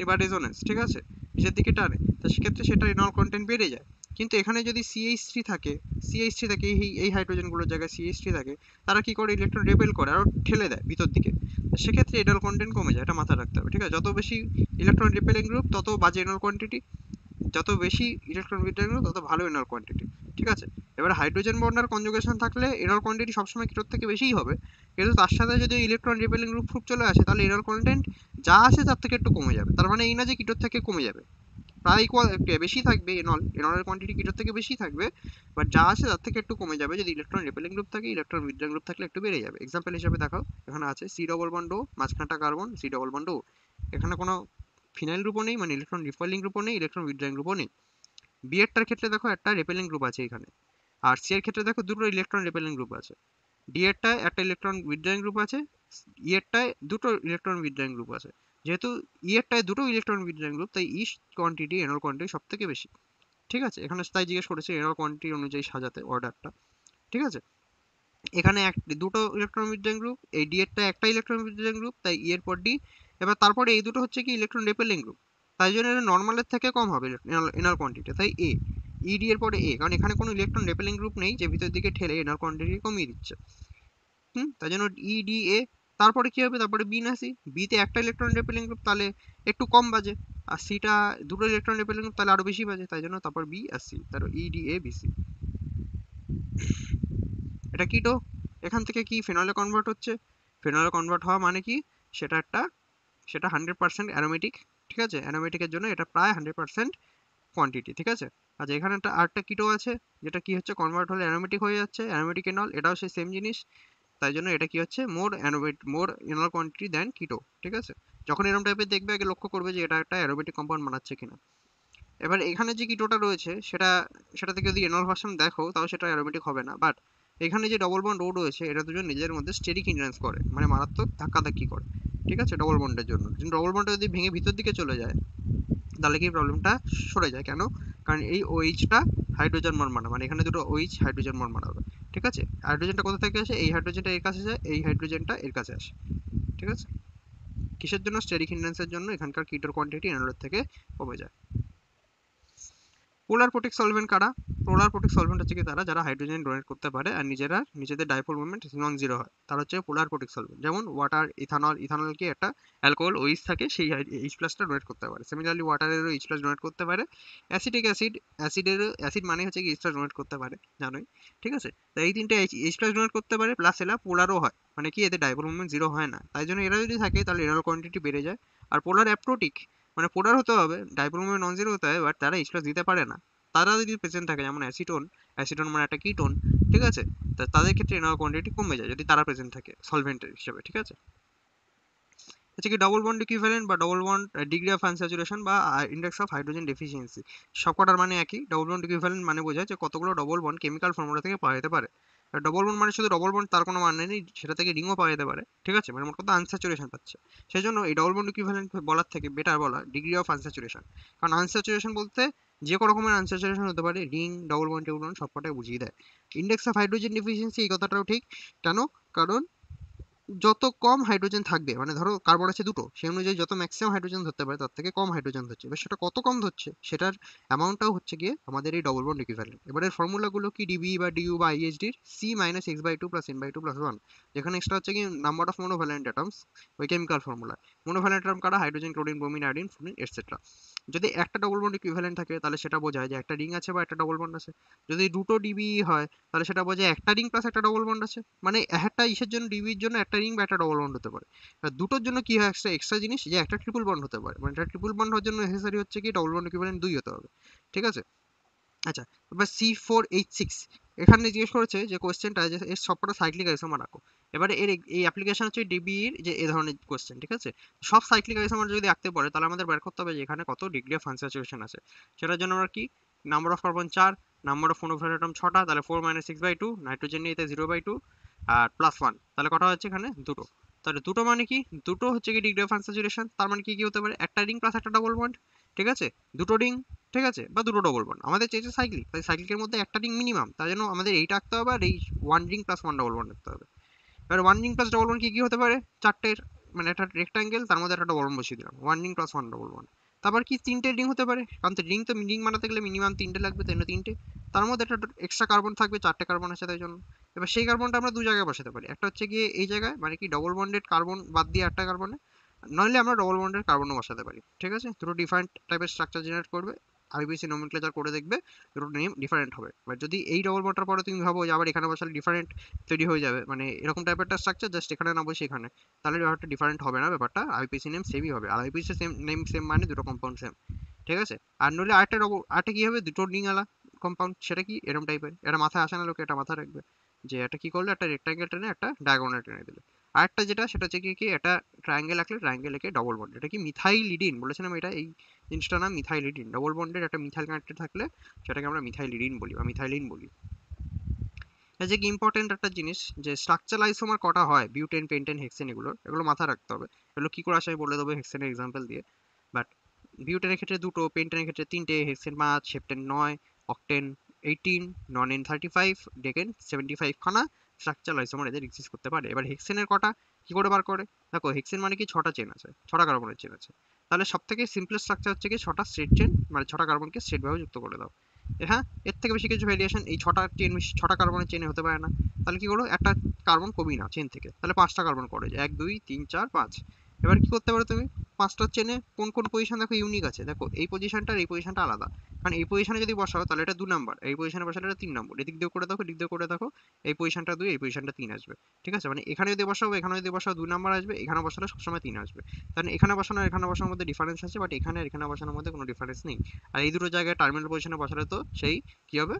বা রেজোনেন্স, ঠিক আছে, নিজের দিকে টানে, তো সেক্ষেত্রে সেটা রেনল কন্টেন্ট বেড়ে যায়। কিন্তু এখানে যদি CH3 থাকে, CH3 থাকে, এই হাইড্রোজেনগুলোর জায়গায় CH3 থাকে, তারা কি করে, ইলেকট্রন রেপেল করে আর ঠেলে দেয় ভিতর দিকে। তো সেক্ষেত্রে এনল কন্টেন্ট কমে যায়, এটা মাথায় রাখতে হবে, ঠিক আছে। যত বেশি ইলেকট্রন রিপেলিং গ্রুপ তত বাজে এনল কোয়ান্টিটি, যত বেশি ইলেকট্রন উইথড্রয়িং গ্রুপ তত ভালো এনল কোয়ান্টিটি, ঠিক আছে। এবার হাইড্রোজেন বন্ড আর কনজুগেশন থাকলে এনল কোয়ান্টিটি সবসময় কিটোর থেকে বেশিই হবে, কিন্তু তার সাথে যদি ইলেকট্রন রিপেলিং গ্রুপ খুব চলে আসে, তাহলে এনল কন্টেন্ট যা আছে তার থেকে একটু কমে যাবে। তার মানে এই না যে কিটোর থেকে কমে যাবে, প্রায় ইকুয়াল, বেশি থাকবে এনলের কোয়ান্টিটি কিটোর থেকে বেশি থাকবে, বাট যা আছে তার থেকে একটু কমে যাবে যদি ইলেকট্রন রিপেলিং গ্রুপ থাকে, ইলেকট্রন উইথড্রয়িং গ্রুপ থাকলে একটু বেড়ে যাবে। এক্সাম্পল হিসেবে দেখাও, এখানে আছে সি ডবল বন্ড ও, মাঝখানটা কার্বন, সি ডবল বন্ড ও, এখানে কোনো ফিনাইল গ্রুপও নেই, মানে ইলেকট্রন রিপেলিং গ্রুপও নেই, ইলেকট্রন উইথড্রয়িং গ্রুপও নেই। বি এরটার ক্ষেত্রে দেখো একটা রিপেলিং গ্রুপ আছে এখানে, আর সি এর ক্ষেত্রে দেখো দুটো ইলেকট্রন রিপেলিং গ্রুপ আছে। ডি এরটায় একটা ইলেকট্রন উইথড্রয়িং গ্রুপ আছে, ই এরটায় দুটো ইলেকট্রন উইথড্রয়িং গ্রুপ আছে। যেহেতু ই এরটায় দুটো ইলেকট্রন উইথড্রয়িং গ্রুপ, তাই ই কোয়ান্টিটি এনল কোয়ান্টিটি সব থেকে বেশি, ঠিক আছে। এখানে তাই জিজ্ঞেস করেছে এনল কোয়ান্টিটি অনুযায়ী সাজাতে অর্ডারটা, ঠিক আছে। এখানে দুটো ইলেকট্রন উইথড্রয়িং গ্রুপ, এই ডি এরটা একটা ইলেকট্রন উইথড্রয়িং গ্রুপ, তাই ই এর পর ডি। এবার তারপরে এই দুটো হচ্ছে কি ইলেকট্রন রিপেলিং গ্রুপ, তাই জন্য এটা নর্মালের থেকে কম হবে এনল কোয়ান্টিটি, তাই এ, ইডি এর পরে এ, কারণ এখানে কোনো ইলেকট্রন রিপেলিং গ্রুপ নেই যে ভিতর দিকে ঠেলে এনল কোয়ান্টিটি কমিয়ে দিচ্ছে। তাই জন্য ইডি এ। তারপরে কি হবে, তারপরে বি না সি, বিতে একটা ইলেকট্রন রিপেলিং গ্রুপ, তাহলে একটু কম বাজে, আর সিটা দুটো ইলেকট্রন রিপেলিং গ্রুপ, তাহলে আরো বেশি বাজে, তাই জন্য তারপর বি আর সি, তারপর ইডি এ বি সি। এটা কিটো, এখান থেকে কি ফেনলে কনভার্ট হচ্ছে, ফেনলে কনভার্ট হওয়া মানে কি, সেটা একটা, সেটা 100% অ্যারোমেটিক, ঠিক আছে। অ্যারোমেটিকের জন্য এটা প্রায় 100% কোয়ান্টিটি, ঠিক আছে। আচ্ছা, এখানে একটা আরেকটা কিটো আছে, যেটা কি হচ্ছে, কনভার্ট হলে অ্যারোমেটিক হয়ে যাচ্ছে, অ্যারোমেটিক এনল, এটাও সেই সেম জিনিস। তাই জন্য এটা কি হচ্ছে, মোর এনল কোয়ান্টিটি দেন কিটো, ঠিক আছে। যখন এরকম টাইপের দেখবে, আগে লক্ষ্য করবে যে এটা একটা অ্যারোমেটিক কম্পাউন্ড বানাচ্ছে কিনা। এবার এখানে যে কিটোটা রয়েছে, সেটা থেকে যদি এনল ভার্সন দেখো, তাও সেটা অ্যারোমেটিক হবে না। বাট এখানে যে ডবল বন্ড ও রয়েছে, এটা দুজন নিজের মধ্যে স্টেরিক হিন্ড্রেন্স করে, মানে মারাত্মক ধাক্কাধাক্কি করে, ঠিক আছে, ডবল বন্ডের জন্য। ডবল বন্ডটা যদি ভেঙে ভিতর দিকে চলে যায়, তাহলে কি প্রবলেমটা সরে যায়, কেন, কারণ এই ওইচটা হাইড্রোজেন মরমানা, মানে এখানে দুটো ওইচ হাইড্রোজেন মরমানা হবে, ঠিক আছে। হাইড্রোজেনটা কোথা থেকে আসে, এই হাইড্রোজেনটা এর কাছে যায়, এই হাইড্রোজেনটা এর কাছে আসে, ঠিক আছে। কিসের জন্য, স্টেরিক হিন্ড্রেন্সের জন্য এখানকার কিটোর কোয়ান্টিটি এনলের থেকে কমে যায়। পোলার প্রোটিক সলভেন্ট কারা, পোলার প্রোটিক সলভেন্ট হচ্ছে কি তারা, যারা হাইড্রোজেন ডোনেট করতে পারে আর নিজেদের ডাইপোল মুভমেন্ট নন জিরো হয়, তারা হচ্ছে পোলার প্রোটিক সলভেন্ট। যেমন ওয়াটার, ইথানল কি একটা অ্যালকোহল ওইচ থাকে, সেই এইচ প্লাসটা ডোনেট করতে পারে। সিমিলারলি ওয়াটারেরও এইচ প্লাস ডোনেট করতে পারে, অ্যাসিটিক অ্যাসিড মানে হচ্ছে কি এইচ প্লাস ডোনেট করতে পারে, জানোই, ঠিক আছে। তাই এই তিনটে এইচ প্লাস ডোনেট করতে পারে, প্লাস এরা পোলারও হয়, মানে কি এদের ডাইপোল মুভমেন্ট জিরো হয় না, তাই জন্য এরা যদি থাকে তাহলে এনল কোয়ান্টিটি বেড়ে যায়। আর পোলার অ্যাপ্রোটিক, মানে পোলার হতে হবে, ডাইপোল মুভমেন্ট নন জিরো হতে হবে, বাট তারা এইচ প্লাস দিতে পারে না, তারা যদি প্রেজেন্ট থাকে, যেমন অ্যাসিটোন মানে একটা কিটোন, ঠিক আছে, তাদের ক্ষেত্রে এনল কোয়ান্টিটি কমে যায় যদি তারা প্রেজেন্ট থাকে সলভেন্টের হিসেবে, ঠিক আছে। হচ্ছে কি ডবল বন্ড ইকুইভ্যালেন্ট বা double bond degree of unsaturation বা ইন্ডেক্স অফ হাইড্রোজেন ডেফিসিয়েন্সি, সবকটার মানে একই। ডবল বন্ড ইকুইভ্যালেন্ট মানে বোঝায় যে কতগুলো ডবল বন্ড কেমিক্যাল ফর্মুলা থেকে পাওয়া যেতে পারে। আর ডবল বন্ড মানে শুধু ডবল বন্ড, তার কোনো মানে নেই, সেটা থেকে রিংও পাওয়া যেতে পারে, ঠিক আছে, মানে মোট কথা আনস্যাচুরেশন পাচ্ছে। সেই জন্য এই ডবল বন্ড ইকুইভ্যালেন্ট বলার থেকে বেটার বলা ডিগ্রি অফ আনস্যাচুরেশন, কারণ আনস্যাচুরেশন বলতে যে কোনো রকমের আনস্যাচুরেশন হতে পারে, ring, double bond, triple bond সবকটাই বুঝিয়ে দেয়। ইন্ডেক্স অফ হাইড্রোজেন ডেফিসিয়েন্সি, এই কথাটাও ঠিক, কেন, কারণ যত কম হাইড্রোজেন থাকবে, মানে ধরো কার্বন আছে দুটো, সেই অনুযায়ী যত ম্যাক্সিমাম হাইড্রোজেন ধরতে পারে তার থেকে কম হাইড্রোজেন ধরছে। এবার সেটা কত কম ধরছে সেটার অ্যামাউন্টটাও হচ্ছে গিয়ে আমাদের এই ডবল বন্ড ইকুইভ্যালেন্ট। এবারে ফর্মুলাগুলো কি, ডিবি বা ডিইউ বা আইএসডির C minus X by two plus N by two plus one, যেখানে এক্সট্রা হচ্ছে কি নাম্বার অফ মোনোভ্যালেন্ট অ্যাটমস, ওই কেমিক্যাল ফর্মুলা। মোনোভ্যালেন্ট অ্যাটম কারা, hydrogen, chlorine, bromine, iodine, fluorine etcetera. যদি একটা ডবল বন্ড ইকুইভ্যালেন্ট থাকে তাহলে সেটা বোঝায় যে একটা রিং আছে বা একটা ডবল বন্ড আছে। যদি দুটো ডিবি হয় তাহলে সেটা বোঝায় একটা রিং প্লাস একটা ডবল বন্ড আছে। মানে একটা ইসের জন্য, ডিবির জন্য একটা রিং বা একটা ডবল বন্ড হতে পারে। আর দুটোর জন্য কি হয়, এক্সট্রা এক্সট্রা জিনিস, যে একটা ট্রিপল বন্ড হতে পারে। মানে এটা ট্রিপল বন্ড হওয়ার জন্য নেসেসারি হচ্ছে কি ডবল বন্ড ইকুইভ্যালেন্ট 2 হতে হবে। ঠিক আছে। আচ্ছা, এবার C4H6, এখানে জিজ্ঞেস করেছে যে কোয়েশ্চেনটা যে এর সবকটা সাইক্লিক আইসোমার আঁকো। এবারে এর এই অ্যাপ্লিকেশন হচ্ছে ডিবি এর যে এই ধরনের কোয়েশ্চেন। ঠিক আছে, সব সাইক্লিক আইসোমার যদি আঁকতে পারে তাহলে আমাদের বের করতে হবে যে এখানে কত ডিগ্রি অফ আনস্যাচুরেশন আছে। সেটার জন্য আমরা কি, number of carbon 4, number of monovalent atom 6টা, তাহলে 4 মাইনাস 6/2, নাইট্রোজেন নিয়ে 0/2, আর +1, তাহলে কটা হচ্ছে এখানে দুটো। তাহলে দুটো মানে কি, দুটো হচ্ছে কি ডিগ্রি অফ আনস্যাচুরেশন, তার মানে কি কি হতে পারে, একটা রিং প্লাস একটা ডবল বন্ড। ঠিক আছে, দুটো রিং, ঠিক আছে, বা দুটো ডবল বন্ড। আমাদের চেয়েছে সাইক্লিক, তাই সাইক্লিকের মধ্যে একটা রিং মিনিমাম, তার জন্য আমাদের এইটা আঁকতে হবে আর এই one ring plus one double bond আঁকতে হবে। এবার one ring plus double bond কি কি হতে পারে, চারটের, মানে একটা রেক্টাঙ্গেল তার মধ্যে একটা ডবল বন্ড বসিয়ে দিলাম, one ring plus one double bond. তারপর কি, তিনটে রিং হতে পারে, কারণ রিং তো রিং বানাতে গেলে মিনিমাম তিনটে লাগবে, তাই না, তিনটে। তার মধ্যে একটা এক্সট্রা কার্বন থাকবে, চারটে কার্বন আছে তাই জন্য। এবার সেই কার্বনটা আমরা দু জায়গায় বসাতে পারি, একটা হচ্ছে গিয়ে এই জায়গায়, মানে কি ডবল বন্ডেড কার্বন বাদ দিয়ে একটা কার্বনে, নইলে আমরা ডবল বন্ডের কার্বনও বসাতে পারি। ঠিক আছে, দুটো ডিফারেন্ট টাইপের স্ট্রাকচার জেনারেট করবে, আইপিসি নোমেনক্লেচার করে দেখবে দুটো নেম ডিফারেন্ট হবে। এবার যদি এই ডবল বন্ডটার পরে তুমি ভাবো যে আবার এখানে বসালে ডিফারেন্ট তৈরি হয়ে যাবে, মানে এরকম টাইপের একটা স্ট্রাকচার জাস্ট এখানে না বসে এখানে, তাহলে ব্যাপারটা ডিফারেন্ট হবে না, ব্যাপারটা আইপিসি নেম সেমই হবে। আর আইপিসি সেম নেম সেম মানে দুটো কম্পাউন্ড সেম। ঠিক আছে। আর নইলে আরেকটা কি হবে, দুটো রিং আলা কম্পাউন্ড, সেটা কি এরকম টাইপের, এটা মাথায় আসে না লোকে, এটা মাথায় রাখবে যে এটা কি করলে, একটা রেক্টাঙ্গেল টেনে একটা ডায়াগোনাল টেনে দিলে। আরেকটা যেটা, সেটা হচ্ছে কি এটা ট্রায়াঙ্গেল আঁকলে, ট্রায়াঙ্গেল এঁকে ডবল বন্ড, এটা কি মিথাইলিডিন বলেছিলাম, এটা এই জিনিসটার নাম মিথাইলিডিন। ডবল বন্ডের একটা মিথাইল কানেক্টেড থাকলে সেটাকে আমরা মিথাইলিডিন বলি বা মিথাইলিন বলি। এই যে কি ইম্পর্টেন্ট একটা জিনিস, যে স্ট্রাকচার আইসোমার কটা হয়, বিউটেন, পেন্টেন, হেক্সেন, এগুলো মাথায় রাখতে হবে। এগুলো কি করে আসে আমি বলে দেবো হেক্সেনের এক্সাম্পল দিয়ে। বাট বিউটেনের ক্ষেত্রে দুটো, পেন্টেনের ক্ষেত্রে তিনটে, হেক্সেন 5, সেপ্টেন 9, অক্টেন 18, নন-এন 35, ডেকেন 75 খানা স্ট্রাকচার আইসোমার এদের এক্সিস্ট করতে পারে। এবার হেক্সেনের কটা কি করে বার করে, দেখো হেক্সেন মানে কি, 6টা চেন আছে, 6টা কার্বনের চেন আছে। তাহলে সব থেকে সিম্পলেস্ট স্ট্রাকচার হচ্ছে কি 6টা স্ট্রেট চেন, মানে 6টা কার্বনকে স্ট্রেট ভাবে যুক্ত করে দাও। হ্যাঁ, এর থেকে বেশি কিছু ভ্যারিয়েশন এই 6টা কার্বনের চেনে হতে পারে না। তাহলে কি করো, একটা কার্বন কমই না চেন থেকে, তাহলে 5টা কার্বন করে, 1 2 3 4 5। এবার কি করতে পারো তুমি, 5টার চেনে কোন কোন পজিশন দেখো ইউনিক আছে, দেখো এই পজিশনটা আর এই পজিশনটা আলাদা। কারণ এই পজিশনে যদি বসাও তাহলে এটা 2 নাম্বার, এই পজিশনে বসালে এটা 3 নম্বর। এদিক দিয়ে করে দেখো, এদিক দিয়ে করে দেখো, এই পজিশনটা 2, এই পজিশনটা 3 আসবে। ঠিক আছে, মানে এখানে যদি বসাও, এখানে যদি বসাও 2 নাম্বার আসবে, এখানে বসালে সবসময় 3 আসবে। কারণ এখানে বসানো আর এখানে বসানোর মধ্যে ডিফারেন্স আছে, বাট এখানে আর এখানে বসানোর মধ্যে কোনো ডিফারেন্স নেই। আর এই দুটো জায়গায় টার্মিনাল পজিশনে বসালে তো সেই কি হবে,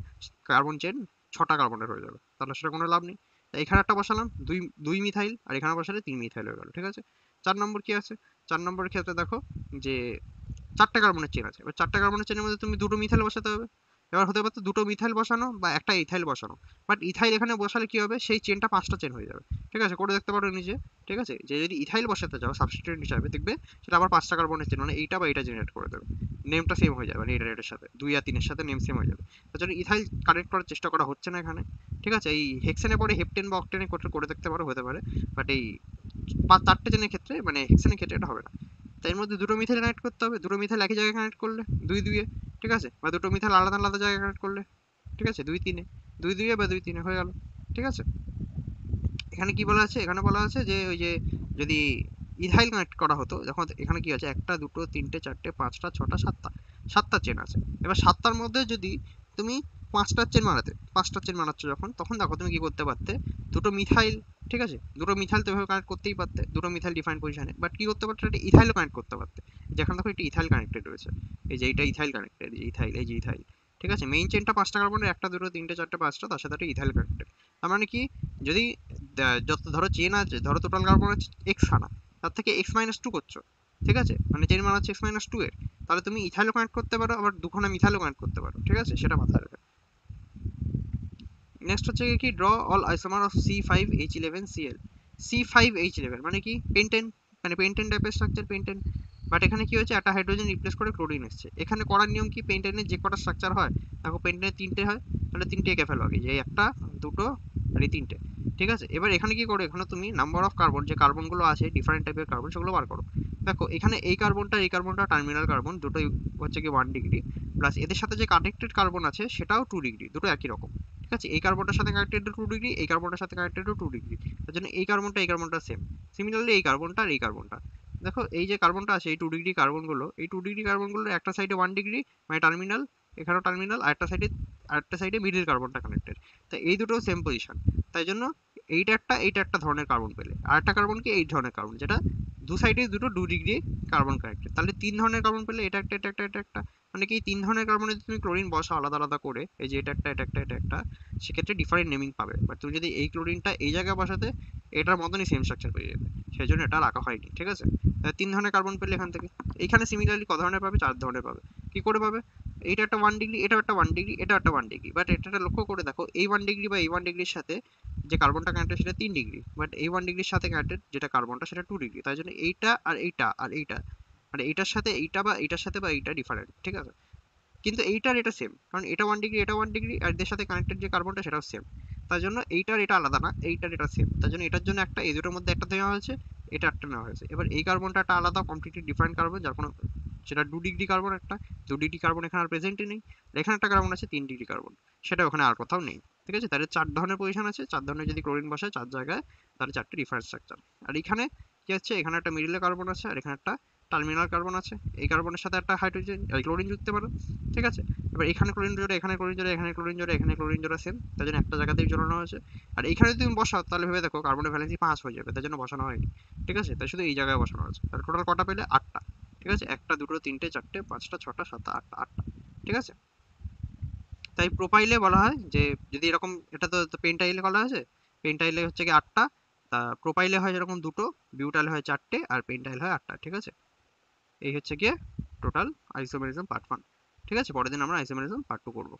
কার্বন চেন 6টা কার্বনের হয়ে যাবে, তাহলে সেটা কোনো লাভ নেই। তাই এখানে একটা বসালাম দুই দুই মিথাইল, আর এখানে বসালে 3 মিথাইল হয়ে গেল। ঠিক আছে। 4 নম্বর কি আছে, 4 নম্বরের ক্ষেত্রে দেখো যে 4টে কার্বনের চেন আছে। এবার 4টে কার্বনের চেনের মধ্যে তুমি দুটো মিথাইল বসাতে হবে। এবার হতে পারতো দুটো মিথাইল বসানো বা একটা ইথাইল বসানো, বাট ইথাইল এখানে বসালে কি হবে, সেই চেনটা 5টা চেন হয়ে যাবে। ঠিক আছে, করে দেখতে পারো নিজে। ঠিক আছে, যে যদি ইথাইল বসাতে চাও সাবস্টিটিউয়েন্ট হিসাবে, দেখবে সেটা আবার 5টা কার্বনের চেন, মানে এইটা বা এটা জেনারেট করে দেবে। নেমটা সেম হয়ে যাবে, মানে এটার এটার সাথে 2 আর 3 এর সাথে নেম সেম হয়ে যাবে। তার জন্য ইথাইল কানেক্ট করার চেষ্টা করা হচ্ছে না এখানে। ঠিক আছে, এই হেক্সেনের পরে হেপটেন বা অক্টেনে করে দেখতে পারো, হতে পারে। বাট এই 4টে চেনের ক্ষেত্রে, মানে হেক্সেনের ক্ষেত্রে এটা হবে না। তাই এর মধ্যে দুটো মিথাইল কানেক্ট করতে হবে, দুটো মিথাইল একই জায়গায় কানেক্ট করলে 2 2 এ। ঠিক আছে, বা দুটো মিথাইল আলাদা আলাদা জায়গায় কানেক্ট করলে, ঠিক আছে, 2 3 এ, 2 2 এ বা 2 3 এ হয়ে গেল। ঠিক আছে। এখানে কি বলা আছে, এখানে বলা আছে যে ওই যে যদি ইথাইল কানেক্ট করা হতো, যখন এখানে কি আছে, একটা দুটো তিনটে চারটে পাঁচটা ছটা সাতটা, 7টা চেন আছে। এবার 7টার মধ্যে যদি তুমি 5টার চেন বানাতে, 5টার চেন বানাচ্ছ যখন, তখন দেখো তুমি কি করতে পারতে, দুটো মিথাইল, ঠিক আছে, দুটো মিথাইল তো এভাবে কানেক্ট করতেই পারতে, দুটো মিথাইল ডিফাইন পজিশনে, বাট কি করতে পারতে, একটা ইথাইলও কানেক্ট করতে পারতে। যেখানে দেখো একটা ইথাইল কানেক্টেড রয়েছে, এই যে এইটা ইথাইল কানেক্টেড, এই যে ইথাইল, এই যে ইথাইল। ঠিক আছে, মেইন চেনটা 5টা কার্বনের, একটা দুটো তিনটে চারটে পাঁচটা, তার সাথে একটা ইথাইল কানেক্টেড। তার মানে কি, যদি যত ধরো চেন আছে, ধরো টোটাল কার্বন আছে এক্স খানা, তার থেকে এক্স মাইনাস টু করছো। ঠিক আছে, মানে চেন মানে হচ্ছে এক্স মাইনাস টু এর, তাহলে তুমি ইথাইলও কানেক্ট করতে পারো, আবার দুখানা মিথাইলও কানেক্ট করতে পারো। ঠিক আছে, সেটা মাথায় রাখবে। নেক্সট হচ্ছে কি, draw all isomer of C5H11Cl। C5H11 মানে কি, পেন্টেন, মানে পেন্টেন টাইপের স্ট্রাকচার, পেন্টেন। বাট এখানে কি হচ্ছে, একটা হাইড্রোজেন রিপ্লেস করে ক্লোরিন এসছে। এখানে করার নিয়ম কি, পেন্টেনের যে কটা স্ট্রাকচার হয়, দেখো পেন্টেনের 3টে হয়, তাহলে 3টে এঁকে ফেলো আগে, যে একটা দুটো আর এই 3টে। ঠিক আছে, এবার এখানে কি করো, এখানে তুমি নাম্বার অফ কার্বন, যে কার্বনগুলো আছে ডিফারেন্ট টাইপের কার্বন, সেগুলো বার করো। দেখো এখানে এই কার্বনটা টার্মিনাল কার্বন, দুটোই হচ্ছে কি 1 ডিগ্রি, প্লাস এদের সাথে যে কানেক্টেড কার্বন আছে সেটাও 2 ডিগ্রি, দুটো একই রকম। ঠিক আছে, এই কার্বনটার সাথে কানেক্টেড 2 ডিগ্রি, এই কার্বনটার সাথে কানেক্টেড 2 ডিগ্রি, তার জন্য এই কার্বনটা সেম। সিমিলারলি এই কার্বনটা আর এই কার্বনটা, দেখো এই যে কার্বনটা আছে এই 2 ডিগ্রি কার্বনগুলো, এই 2 ডিগ্রি কার্বনগুলোর একটা সাইডে 1 ডিগ্রি মানে টার্মিনাল, এখানেও টার্মিনাল, আরেকটা সাইডে মিডিল কার্বনটা কানেক্টেড, তাই এই দুটো সেম পজিশন। তাই জন্য এইটা একটা ধরনের কার্বন পেলে, আর একটা কার্বন কি এই ধরনের কার্বন, যেটা দু সাইডে দুটো 2 ডিগ্রি কার্বন কানেক্টেড, তাহলে 3 ধরনের কার্বন পেলে, এটা একটা মানে কি 3 ধরনের কার্বনে যদি তুমি ক্লোরিন বসাও আলাদা আলাদা করে, এই যে এটা একটা, সেক্ষেত্রে ডিফারেন্ট নেমিং পাবে। বাট তুমি যদি এই ক্লোরিনটা এই জায়গায় বসাতে, এটার মতনই সেম স্ট্রাকচার পেয়ে যাবে, সেই জন্য এটা রাখা হয়নি। ঠিক আছে, 3 ধরনের কার্বন পেলে এখান থেকে, এইখানে সিমিলারলি ক ধরনের পাবে, 4 ধরনের পাবে। কি করে পাবে, এইটা একটা 1 ডিগ্রি, এটা একটা 1 ডিগ্রি, এটা একটা 1 ডিগ্রি, বাট এটা লক্ষ্য করে দেখো এই 1 ডিগ্রি বা এই 1 ডিগ্রির সাথে যে কার্বনটা কানেক্টেড সেটা 3 ডিগ্রি, বাট এই 1 ডিগ্রির সাথে কানেক্টেড যেটা কার্বনটা সেটা 2 ডিগ্রি, তাই জন্য এইটা আর এইটা আর এইটা মানে এইটার সাথে এইটা বা এইটার সাথে বা এইটা ডিফারেন্ট। ঠিক আছে, কিন্তু এইটার এটা সেম, কারণ এটা 1 ডিগ্রি এটা 1 ডিগ্রি, আর এদের সাথে কানেক্টেড যে কার্বনটা সেটাও সেম, তার জন্য এইটার এটা আলাদা না, এইটার এটা সেম, তার জন্য এটার জন্য একটা, এই দুটোর মধ্যে একটা দেওয়া হয়েছে, এটা একটা নেওয়া হয়েছে। এবার এই কার্বনটা একটা আলাদা কমপ্লিটলি ডিফারেন্ট কার্বন, যার কোনো, সেটা 2 ডিগ্রি কার্বন, একটা 2 ডিগ্রি কার্বন এখানে আর প্রেজেন্টই নেই। আর এখানে একটা কার্বন আছে 3 ডিগ্রি কার্বন, সেটা ওখানে আর কোথাও নেই। ঠিক আছে, তাহলে 4 ধরনের পজিশন আছে, 4 ধরনের যদি ক্লোরিন বসায় 4 জায়গায়, তাহলে 4টে ডিফারেন্ট স্ট্রাকচার। আর এখানে কি হচ্ছে, এখানে একটা মিডলে কার্বন আছে, আর এখানে একটা টার্মিনাল কার্বন আছে, এই কার্বনের সাথে একটা হাইড্রোজেন ক্লোরিন যুক্ত পারো। ঠিক আছে, এবার এখানে ক্লোরিন জোড়া, এখানে ক্লোরিন জোড়া, এখানে ক্লোরিন জোড়া, এখানে ক্লোরিন জোড়া সেম, তার জন্য একটা জায়গাতেই জোড়ানো হয়েছে। আর এখানে যদি তুমি বসাও তাহলে ভেবে দেখো কার্বনের ভ্যালেন্সি 5 হয়ে যাবে, তার জন্য বসানো হয়নি। ঠিক আছে, তাই শুধু এই জায়গায় বসানো হয়েছে। তাহলে টোটাল কটা পেলে, 8টা। ঠিক আছে, একটা, দুটো, তিনটে, চারটে, পাঁচটা, ছটা, সাতটা, আটটা, আটটা। ঠিক আছে, তাই প্রোফাইলে বলা হয় যে, যদি এরকম, এটা তো পেন্টাইলে বলা হয়েছে, পেন্টাইলে হচ্ছে কি 8টা, তা প্রোপাইলে হয় যেরকম দুটো, বিউটাইলে হয় 4টে, আর পেন্টাইল হয় 8টা। ঠিক আছে, এই হচ্ছে গিয়ে টোটাল আইসোমেরিজম পার্ট 1। ঠিক আছে, পরের দিন আমরা আইসোমেরিজম পার্ট 2 করবো।